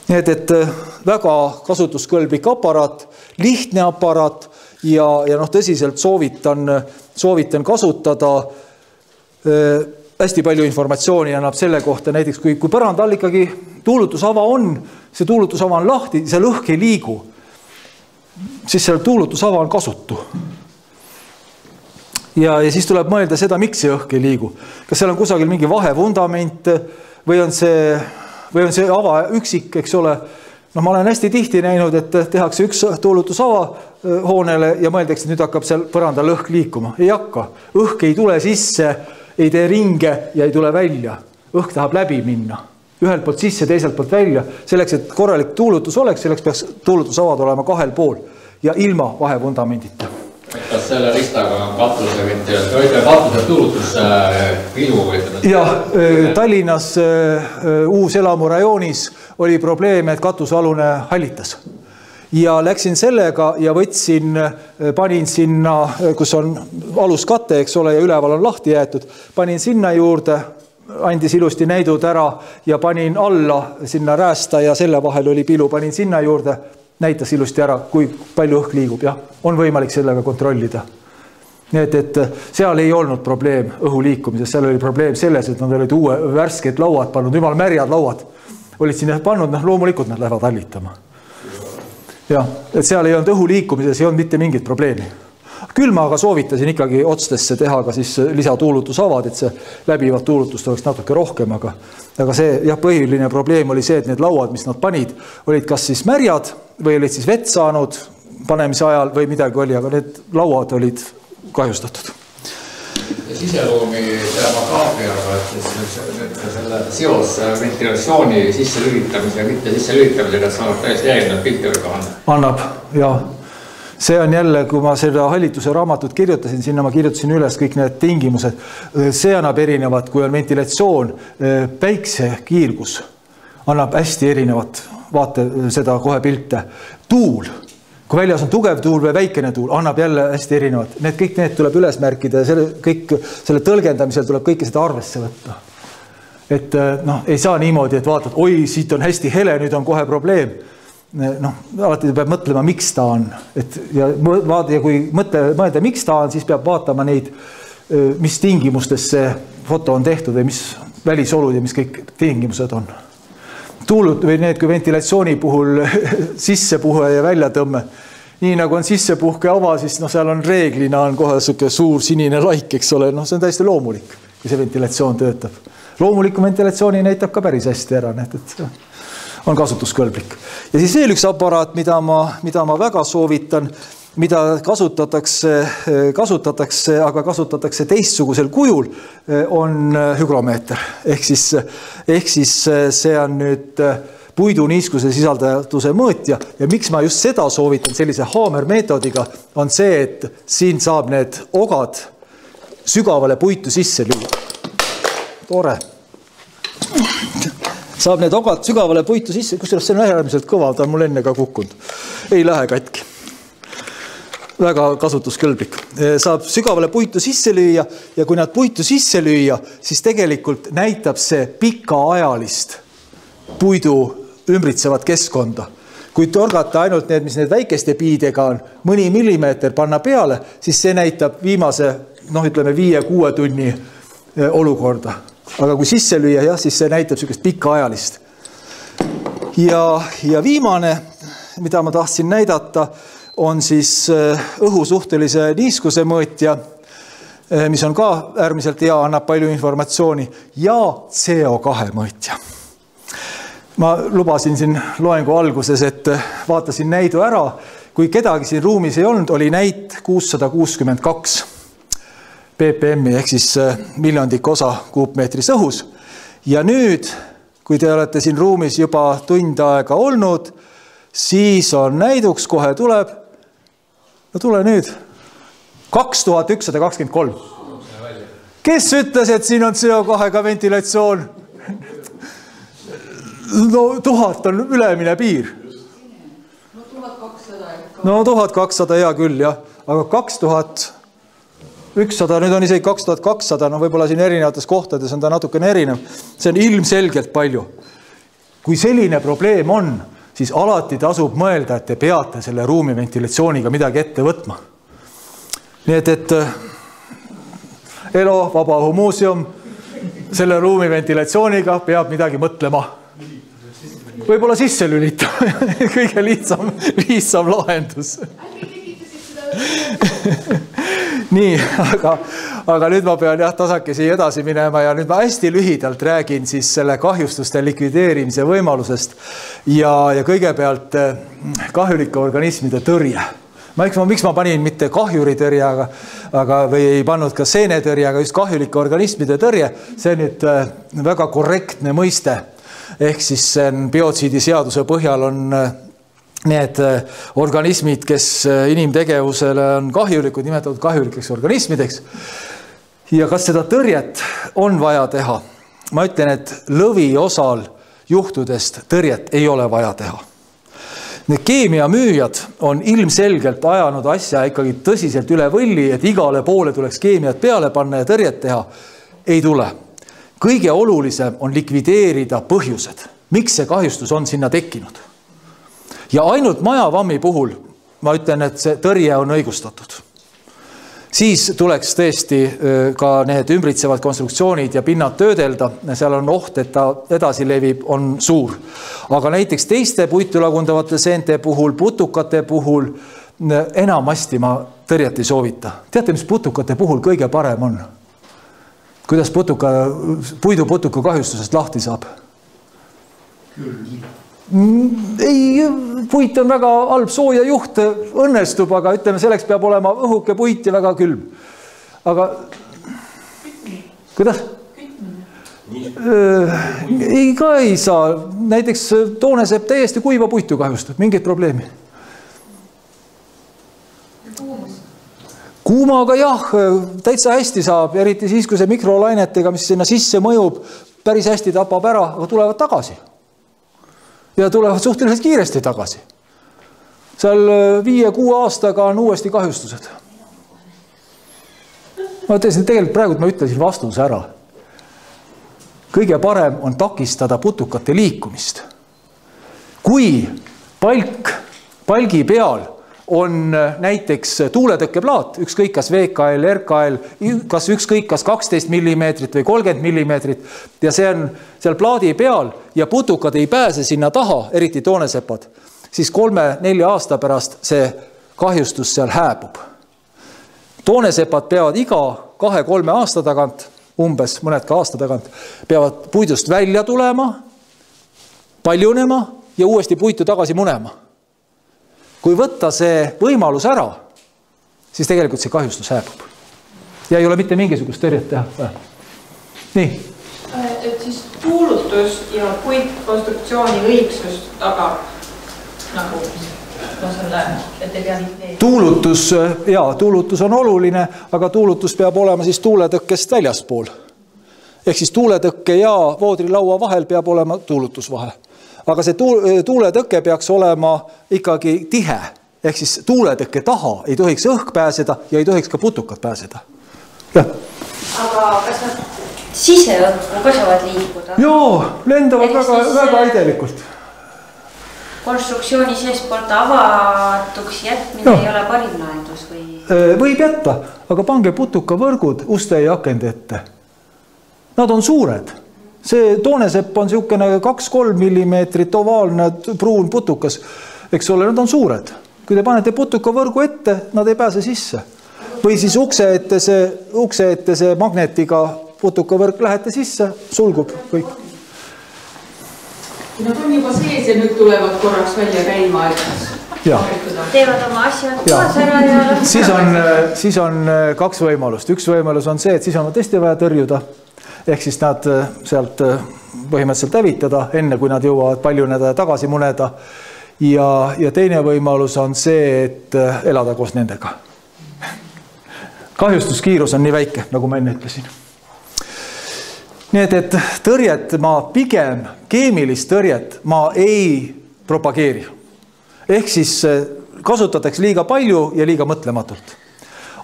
Nii et väga kasutuskõlblik aparaat, lihtne aparaat ja tõsiselt soovitan kasutada. Hästi palju informatsiooni annab selle kohta, näiteks kui põrand all ikkagi tuulutusava on, see tuulutusava on lahti, seal õhk ei liigu, siis seal tuulutusava on kasutu. Ja siis tuleb mõelda seda, miks see õhk ei liigu. Kas seal on kusagil mingi vahevundament või on see ava üksik, eks ole. Ma olen hästi tihti näinud, et tehakse üks tuulutusava hoonele ja mõeldakse, et nüüd hakkab seal põrandal õhk liikuma. Ei hakka. Õhk ei tule sisse, ei tee ringe ja ei tule välja. Õhk tahab läbi minna. Ühelt poolt sisse, teiselt poolt välja. Selleks, et korralik tuulutus oleks, selleks peaks tuulutusavad olema 2 pool ja ilma vahevundamendita. Kas selle ristaga on katluse tuulutus ilmu võetud? Jah, Tallinnas Uus-Elamu rajoonis oli probleem, et katusalune hallitas. Ja läksin sellega ja panin sinna, kus on aluskate, eks ole, ja üleval on lahti jäetud, panin sinna juurde, andis ilusti näidud ära ja panin alla sinna räästa ja selle vahel oli pilu, panin sinna juurde, näitas ilusti ära, kui palju õhk liigub. Ja on võimalik sellega kontrollida. Nii et seal ei olnud probleem õhu liikumises, seal oli probleem selles, et nad olid uue värsked lauad pannud, jumal märjad lauad. Olid sinna pannud, loomulikult nad lähevad hallitama. Ja, et seal ei olnud õhu liikumises, ei olnud mitte mingit probleemi. Küll ma aga soovitasin ikkagi otstesse teha ka siis lisatuulutusavad, et see läbivat tuulutust oleks natuke rohkem, aga see jah, põhiline probleem oli see, et need lauad, mis nad panid, olid kas siis märjad või olid siis vett saanud panemise ajal või midagi oli, aga need lauad olid kahjustatud. Siseruumi termokaabriaga, et selle seos ventilatsiooni sisse lülitamise ja mitte sisse lülitamisega saanud täiesti erinev pilti või kahane. Annab, jah. See on jälle, kui ma seda hallituse raamatut kirjutasin, sinna ma kirjutasin üles kõik need tingimused. See annab erinevat, kui on ventilatsioon, päiksekiirgus annab hästi erinevat, vaate seda kohe pilte. Tuul. Kui väljas on tugev tuul või väikene tuul, annab jälle hästi erinevad. Kõik need tuleb üles märkida ja selle tõlgendamisel tuleb kõike seda arvesse võtta. Et ei saa niimoodi, et vaatad, oi, siit on hästi hele, nüüd on kohe probleem. Alati peab mõtlema, miks ta on. Ja kui mõelda, miks ta on, siis peab vaatama neid, mis tingimustes see foto on tehtud või mis välisolud ja mis kõik tingimused on. Tuulud või need, kui ventilatsiooni puhul sissepuhe ja väljatõmme. Nii nagu on sissepuhke ava, siis seal on reeglina on kohe suur sinine laik, eks ole. See on täiesti loomulik, kui see ventilatsioon töötab. Loomuliku ventilatsiooni näitab ka päris hästi ära, et on kasutuskõlblik. Ja siis veel üks aparaat, mida ma väga soovitan, mida kasutatakse, aga kasutatakse teistsugusel kujul, on hygromeeter. Ehk siis see on nüüd puiduniiskuse sisaldatuse mõõtja ja miks ma just seda soovitan sellise haamermeetodiga on see, et siin saab need ogad sügavale puitu sisse lüüa. Tore. Saab need ogad sügavale puitu sisse, kusjuures see on äärmiselt kõva, ta on mul enne ka kukkunud. Ei lähe katki. Väga kasutuskõlblik. Saab sügavale puitu sisse lüüa ja kui nad puitu sisse lüüa, siis tegelikult näitab see pikaajalist puidu ümbritsevat keskkonda. Kui torgata ainult need, mis need väikeste piidega on, mõni millimeeter panna peale, siis see näitab viimase, 5-6 tunni olukorda. Aga kui sisse lüüa, siis see näitab sellist pikaajalist. Ja viimane, mida ma tahtsin näidata, on siis õhu suhtelise niiskuse mõõtja, mis on ka äärmiselt hea, annab palju informatsiooni, ja CO2 mõõtja. Ma lubasin siin loengu alguses, et vaatasin näidu ära. Kui kedagi siin ruumis ei olnud, oli näit 662 ppm, ehk siis miljondik osa kuupmeetris õhus. Ja nüüd, kui te olete siin ruumis juba tund aega olnud, siis on näiduks, kohe tuleb, tule nüüd, 2123. Kes ütles, et siin on CO2-ga ventilatsioon? 1000 on ülemine piir. 1200 hea küll, jah. Aga 2100, nüüd on isegi 2200, võib-olla siin erinevates kohtades on ta natukene erinev. See on ilmselgelt palju. Kui selline probleem on, siis alati tasub mõelda, et te peate selle ruumi ventilatsiooniga midagi ette võtma. Nii et ELO, Vabaõhumuuseum, selle ruumi ventilatsiooniga peab midagi mõtlema. Võib-olla sisse lülita. Kõige lihtsam lahendus. Nii, aga nüüd ma pean tasakesi edasi minema ja nüüd ma hästi lühidalt räägin siis selle kahjustuste likvideerimise võimalusest ja kõigepealt kahjulike organismide tõrje. Miks ma panin mitte kahjuritõrje, või ei pannud ka seenetõrje, aga just kahjulike organismide tõrje, see on nüüd väga korrektne mõiste. Ehk siis biotsiidi seaduse põhjal on need organismid, kes inimtegevusele on kahjulikud, nimetatud kahjulikeks organismideks. Ja kas seda tõrjet on vaja teha? Ma ütlen, et lõviosal juhtudest tõrjet ei ole vaja teha. Need keemiamüüjad on ilmselgelt ajanud asja ikkagi tõsiselt üle võlli, et igale poole tuleks keemiat peale panna ja tõrjet teha. Ei tule. Kõige olulisem on likvideerida põhjused. Miks see kahjustus on sinna tekkinud? Ja ainult majavammi puhul ma ütlen, et see tõrje on õigustatud. Siis tuleks tõesti ka need ümbritsevad konstruktsioonid ja pinnad töödelda. Seal on oht, et ta edasi levib, on suur. Aga näiteks teiste puitu lagundavate seente puhul, putukate puhul, enamasti ma tõrjet ei soovita. Teate, mis putukate puhul kõige parem on? Kuidas puiduputuka kahjustusest lahti saab? Ei, puit on väga halb, sooja juht õnnestub, aga ütleme, selleks peab olema õhuke puit ja väga külm. Aga kuidas? Ei ka ei saa. Näiteks toonesepp täiesti kuiva puitu kahjustab, mingit probleemi. Kuumaga jah, täitsa hästi saab, eriti siis, kui see mikrolainetega, mis sinna sisse mõjub, päris hästi tapab ära, aga tulevad tagasi. Ja tulevad suhteliselt kiiresti tagasi. Seal 5-6 aastaga on uuesti kahjustused. Ma ütlesin, tegelikult praegu ma ütlesin vastuse ära. Kõige parem on takistada putukate liikumist. Kui palgi peal on näiteks tuuletõkkeplaat, ükskõik kas VKL, RKL, kas ükskõik kas 12 mm või 30 mm ja see on seal plaadi peal ja putukad ei pääse sinna taha, eriti toonesepad, siis 3-4 aasta pärast see kahjustus seal hääbub. Toonesepad peavad iga 2-3 aasta tagant, umbes mõned ka aasta tagant, peavad puidust välja tulema, paljunema ja uuesti puitu tagasi munema. Kui võtta see võimalus ära, siis tegelikult see kahjustus hääbub. Ja ei ole mitte mingisugust tõrjet teha. Nii. Et siis tuulutus ja puitkonstruktsiooni õigsust tagab nagu selle, et ei pea mitte... Tuulutus on oluline, aga tuulutus peab olema siis tuuletõkkest väljaspool. Ehk siis tuuletõkke ja voodrilaua vahel peab olema tuulutusvahe. Aga see tuuletõkke peaks olema ikkagi tihe. Ehk siis tuuletõkke taha ei tohiks õhk pääseda ja ei tohiks ka putukad pääseda. Ja. Aga kas nad siseõhku ka saavad liikuda? Joo, lendavad väga idelikult. Konstruktsiooni seespoolt avatuks jätmine ei ole parim lahendus või? Võib jätta, aga pange putukavõrgud uste ja akende ette. Nad on suured. See toonesepp on niisugune 2-3 mm ovaalne pruun putukas, eks ole, nad on suured. Kui te panete putukavõrgu ette, nad ei pääse sisse. Või siis ukse ette see magnetiga putukavõrg lähete sisse, sulgub kõik. Nad on juba sees ja nüüd tulevad korraks välja käima, et teevad oma asjad koos ära ja... Siis on 2 võimalust. Üks võimalus on see, et siis on tõesti vaja tõrjuda. Ehk siis nad sealt põhimõtteliselt hävitada, enne kui nad jõuavad paljuneda ja tagasi muneda. Ja teine võimalus on see, et elada koos nendega. Kahjustuskiirus on nii väike, nagu ma enne ütlesin. Nii et tõrjet ma pigem, keemilist tõrjet ma ei propageeri. Ehk siis kasutatakse liiga palju ja liiga mõtlematult.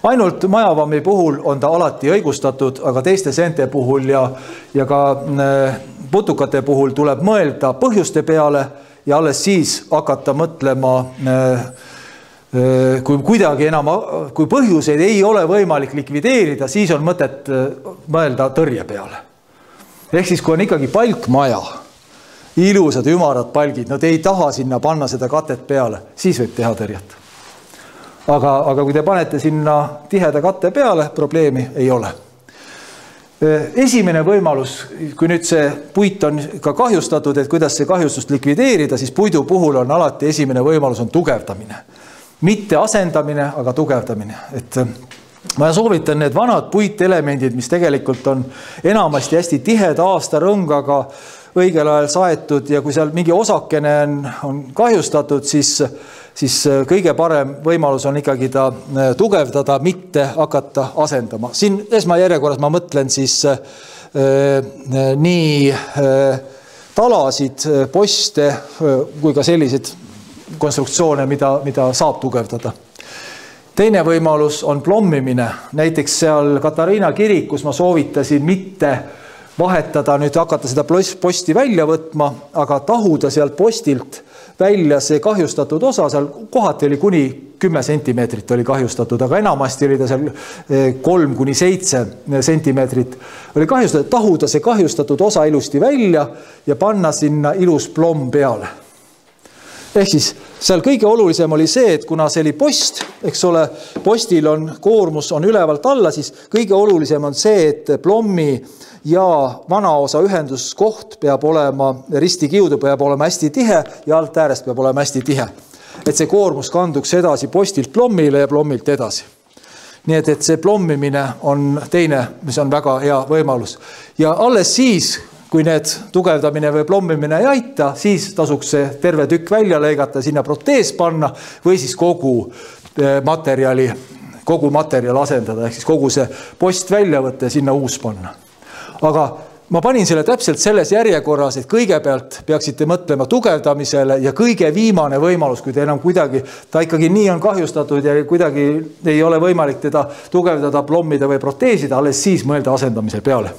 Ainult majavammi puhul on ta alati õigustatud, aga teiste seente puhul ja ka putukate puhul tuleb mõelda põhjuste peale ja alles siis hakata mõtlema, kui põhjuseid ei ole võimalik likvideerida, siis on mõtet mõelda tõrje peale. Ehk siis, kui on ikkagi palkmaja, ilusad ümarad palgid, nad ei taha sinna panna seda katet peale, siis võib teha tõrjet. Aga kui te panete sinna tiheda katte peale, probleemi ei ole. Esimene võimalus, kui nüüd see puit on ka kahjustatud, et kuidas see kahjustust likvideerida, siis puidu puhul on alati esimene võimalus on tugevdamine. Mitte asendamine, aga tugevdamine. Et ma soovitan need vanad puitelemendid, mis tegelikult on enamasti hästi tiheda aastarõngaga õigel ajal saetud ja kui seal mingi osakene on kahjustatud, siis kõige parem võimalus on ikkagi ta tugevdada, mitte hakata asendama. Siin esmajärjekorras ma mõtlen siis nii talasid, poste kui ka selliseid konstruktsioone, mida saab tugevdada. Teine võimalus on plommimine. Näiteks seal Katariina kirikus ma soovitasin mitte vahetada, nüüd hakata seda posti välja võtma, aga tahuda sealt postilt välja see kahjustatud osa, seal kohati oli kuni 10 sentimeetrit oli kahjustatud, aga enamasti oli ta seal 3-7 sentimeetrit oli kahjustatud, tahuda see kahjustatud osa ilusti välja ja panna sinna ilus plomm peale. Ehk siis seal kõige olulisem oli see, et kuna see oli post, eks ole, postil on koormus on ülevalt alla, siis kõige olulisem on see, et plommi ja vanaosa ühenduskoht peab olema, ristikiudu peab olema hästi tihe ja alt äärest peab olema hästi tihe. Et see koormus kanduks edasi postilt plommile ja plommilt edasi. Nii et see plommimine on teine, mis on väga hea võimalus. Ja alles siis, kui need tugevdamine või plommimine ei aita, siis tasuks see terve tükk välja lõigata, sinna protees panna või siis kogu materjal asendada, ehk siis kogu see post välja võtta ja sinna uus panna. Aga ma panin selle täpselt selles järjekorras, et kõigepealt peaksite mõtlema tugevdamisele ja kõige viimane võimalus, kui te enam kuidagi, ta ikkagi nii on kahjustatud ja kuidagi ei ole võimalik teda tugevdada, plommida või proteesida, alles siis mõelda asendamise peale.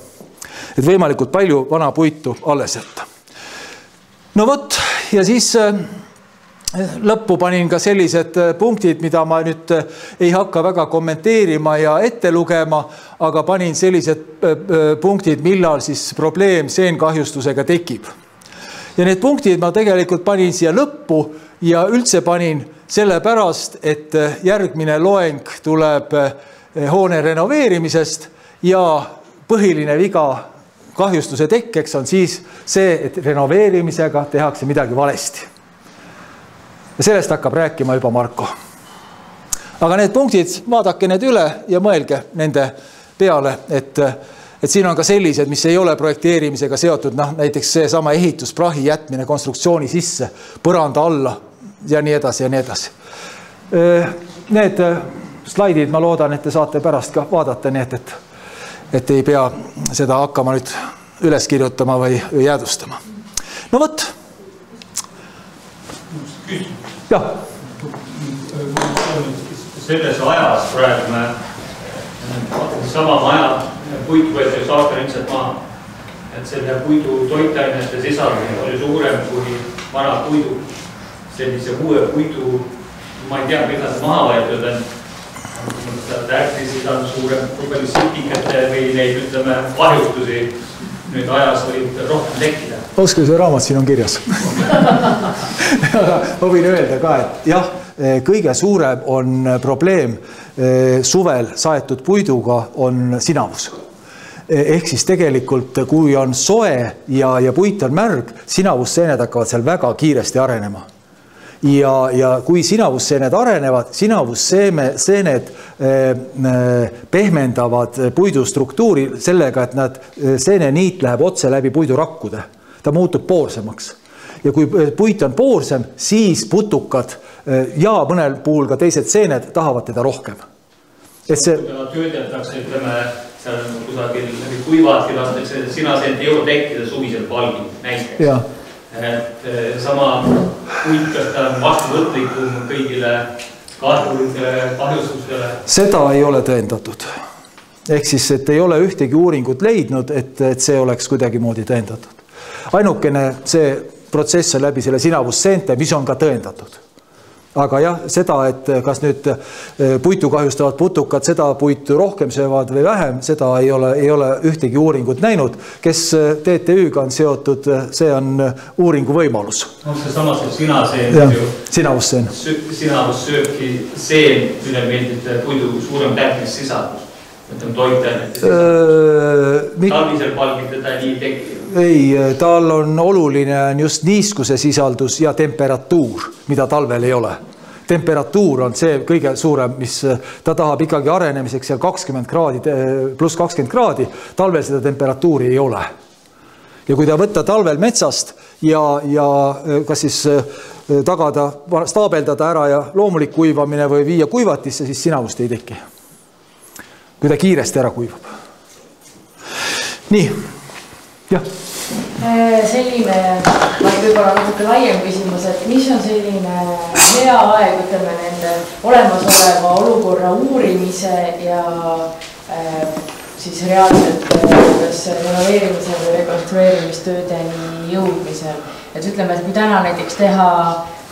Et võimalikult palju vana puitu alles jätta. No võt, ja siis lõppu panin ka sellised punktid, mida ma nüüd ei hakka väga kommenteerima ja ette lugema, aga panin sellised punktid, millal siis probleem seenkahjustusega tekib. Ja need punktid ma tegelikult panin siia lõppu ja üldse panin sellepärast, et järgmine loeng tuleb hoone renoveerimisest ja põhiline viga kahjustuse tekkeks on siis see, et renoveerimisega tehakse midagi valesti. Ja sellest hakkab rääkima juba Marko. Aga need punktid, vaadake need üle ja mõelge nende peale, et siin on ka sellised, mis ei ole projekteerimisega seotud, näiteks see sama ehitusprahi jätmine konstruktsiooni sisse, põranda alla ja nii edasi ja nii edasi. Need slaidid ma loodan, et te saate pärast ka vaadata, nii et ei pea seda hakkama nüüd üles kirjutama või jäädustama. No võt. Jah. Selles ajas praegu me sama maja puit võetakse aastaringselt maha. Et selle puidu toitainete sisaldus oli suurem kui vana puidu. Sellise uue puidu, ma ei tea, mida see maha võetud on. Tärklisid on suurem, kui palju sipikate või neid, ütleme, kahjustusi nüüd ajas võib rohkem tekkida. Oskal see raamat siin on kirjas. Ma võin öelda ka, et jah, kõige suurem on probleem suvel saetud puiduga on sinavus. Ehk siis tegelikult, kui on soe ja puit on märg, sinavusseened hakkavad seal väga kiiresti arenema. Ja kui sinavusseened arenevad, sinavusseened pehmendavad puidu struktuuri sellega, et nad seeneniit läheb otse läbi puidurakkude. Ta muutub poorsemaks. Ja kui puit on poorsem, siis putukad ja mõnel puhul ka teised seened tahavad teda rohkem. Kui teda töödeldakse, ütleme, seal kusagil kuivaadki lastakse, sinaseent ei jõua tekkida suvisel palgil näiteks. Jah. Et sama puit, kas ta on vastuvõtlikum kõigile kahjustustele? Seda ei ole tõendatud. Ehk siis, et ei ole ühtegi uuringut leidnud, et see oleks kuidagi moodi tõendatud. Ainukene see protsess on läbi selle sinavusseente, mis on ka tõendatud. Aga jah, seda, et kas nüüd puitu kahjustavad putukad, seda puitu rohkem söövad või vähem, seda ei ole ühtegi uuringut näinud. Kes TTÜ-ga on seotud, see on uuringu võimalus. On see samas, et sinaseen sinavusseen. Sinavus sööbki seen, mille meeldib puidu suurem täpnis sisaldus. Mõtlem toitainete sisaldus. Talvisel palgil teda nii tekib. Ei, tal on oluline just niiskuse sisaldus ja temperatuur, mida talvel ei ole. Temperatuur on see kõige suurem, mis ta tahab ikkagi arenemiseks seal 20 kraadi, pluss 20 kraadi, talvel seda temperatuuri ei ole. Ja kui ta võtta talvel metsast ja kas siis tagada, staabeldada ära ja loomulik kuivamine või viia kuivatisse, siis sinavust ei teki. Kui ta kiiresti ära kuivab. Nii. Jah. Selline, võib-olla natuke laiem küsimus, et mis on selline hea aeg, ütleme, nende olemasoleva olukorra uurimise ja siis reaalselt renoveerimise või rekonstrueerimistöödeni jõudmisel. Et ütleme, et kui täna näiteks teha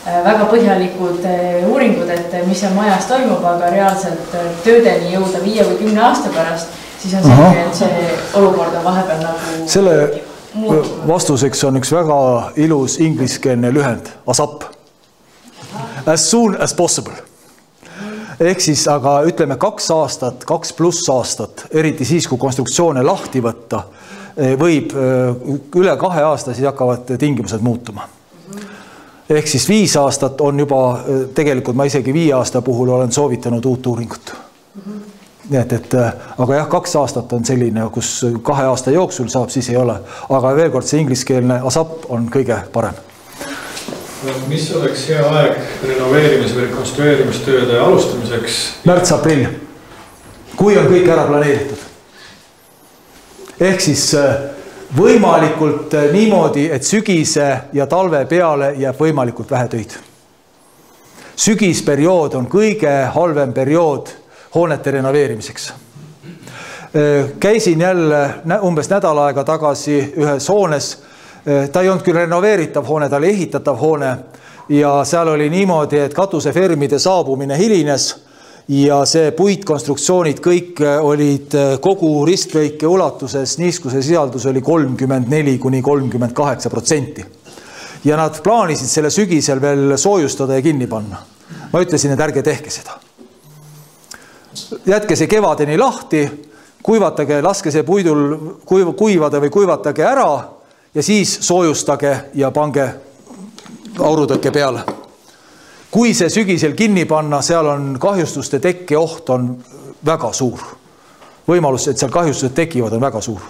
väga põhjalikud uuringud, et mis seal majas toimub, aga reaalselt töödeni jõuda 5 või 10 aasta pärast, siis on selge, et see olukord on vahepeal nagu selle vastuseks on üks väga ilus ingliskeelne lühend, ASAP. As soon as possible. Ehk siis, aga ütleme 2 aastat, 2+ aastat, eriti siis, kui konstruktsioone lahti võtta, võib üle 2 aasta siis hakkavad tingimused muutuma. Ehk siis 5 aastat on juba, tegelikult ma isegi 5 aasta puhul olen soovitanud uut uuringut. Aga jah, 2 aastat on selline, kus 2 aasta jooksul saab, siis ei ole. Aga veel kord see ingliskeelne ASAP on kõige parem. Mis oleks hea aeg renoveerimise või rekonstrueerimistööde alustamiseks? Märts-aprill, kui on kõik ära planeeritud. Ehk siis võimalikult niimoodi, et sügise ja talve peale jääb võimalikult vähe töid. Sügisperiood on kõige halvem periood hoonete renoveerimiseks. Käisin jälle umbes nädal aega tagasi ühes hoones. Ta ei olnud küll renoveeritav hoone, ta oli ehitatav hoone ja seal oli niimoodi, et katusefermide saabumine hilines ja see puitkonstruktsioonid kõik olid kogu ristlõike ulatuses, niiskuse sisaldus oli 34–38%. Ja nad plaanisid selle sügisel veel soojustada ja kinni panna. Ma ütlesin, et ärge tehke seda. Jätke see kevadeni lahti, kuivatage, laske see puidul kuivada või kuivatage ära ja siis soojustage ja pange aurutõkke peale. Kui see sügisel kinni panna, seal on kahjustuste tekke oht on väga suur. Võimalus, et seal kahjustused tekivad, on väga suur.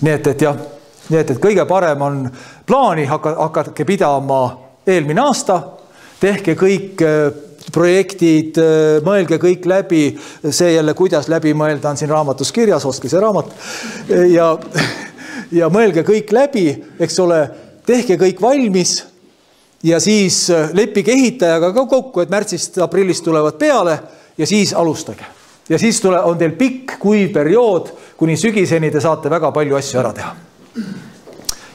Nii et kõige parem on plaani, hakake pidama eelmine aasta, tehke kõik projektid, mõelge kõik läbi, see jälle kuidas läbi mõelda on siin raamatus kirjas, ostke see raamat ja mõelge kõik läbi, eks ole, tehke kõik valmis ja siis leppige ehitajaga ka kokku, et märtsist, aprillist tulevad peale ja siis alustage. Ja siis on teil pikk kuiv periood, kuni sügiseni te saate väga palju asju ära teha.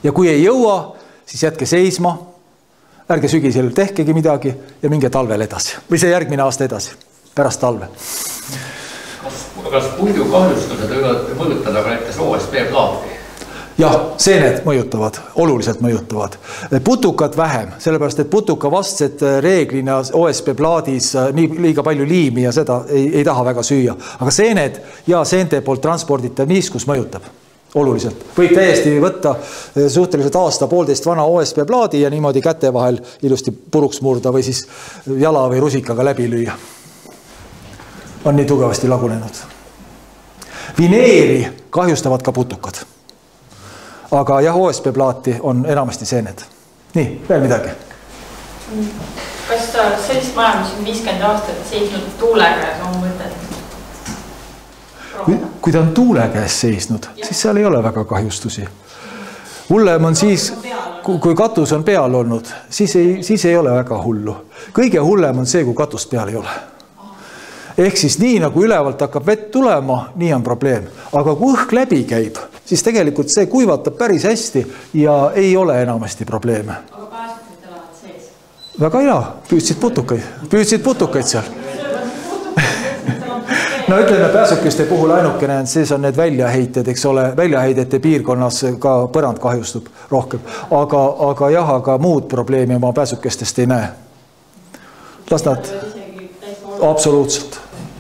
Ja kui ei jõua, siis jätke seisma, ärge sügisel tehkegi midagi ja minge talvel edasi. Või see järgmine aasta edasi, pärast talve. Kas puidu kahjustused võivad mõjutada ka näiteks OSB-plaati? Jah, seened mõjutavad, oluliselt mõjutavad. Putukad vähem, sellepärast, et putukavastsed reeglina OSB-plaadis liiga palju liimi ja seda ei taha väga süüa. Aga seened ja seente poolt transporditav niiskus mõjutab oluliselt. Võib täiesti võtta suhteliselt aasta-poolteist vana OSB-plaadi ja niimoodi käte vahel ilusti puruks murda või siis jala või rusikaga läbi lüüa. On nii tugevasti lagunenud. Vineeri kahjustavad ka putukad. Aga jah, OSB-plaati on enamasti seened. Nii, veel midagi. Kas sellist maja, mis on 50 aastat seisnud tuule käes, on mõtet? Kui ta on tuule käes seisnud, siis seal ei ole väga kahjustusi. Hullem on siis, kui katus on peal olnud, siis ei ole väga hullu. Kõige hullem on see, kui katust peal ei ole. Ehk siis nii, nagu ülevalt hakkab vett tulema, nii on probleem. Aga kui õhk läbi käib, siis tegelikult see kuivatab päris hästi ja ei ole enamasti probleeme. Aga pääsukesed elavad sees? Väga hea, püüdsid putukaid seal. No ütleme, pääsukeste puhul ainukene, siis on need väljaheited, eks ole, väljaheidete piirkonnas ka põrand kahjustub rohkem. Aga muud probleemi oma pääsukestest ei näe. Las nad absoluutselt.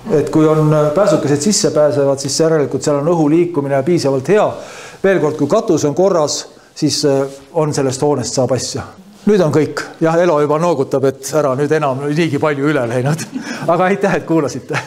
Et kui on pääsukesed sisse pääsevad, siis järelikult seal on õhu liikumine piisavalt hea. Veel kord, kui katus on korras, siis on sellest hoonest saab asja. Nüüd on kõik. Jah, Elo juba noogutab, et ära nüüd enam niigi palju üle läinud. Aga aitäh, et kuulasite.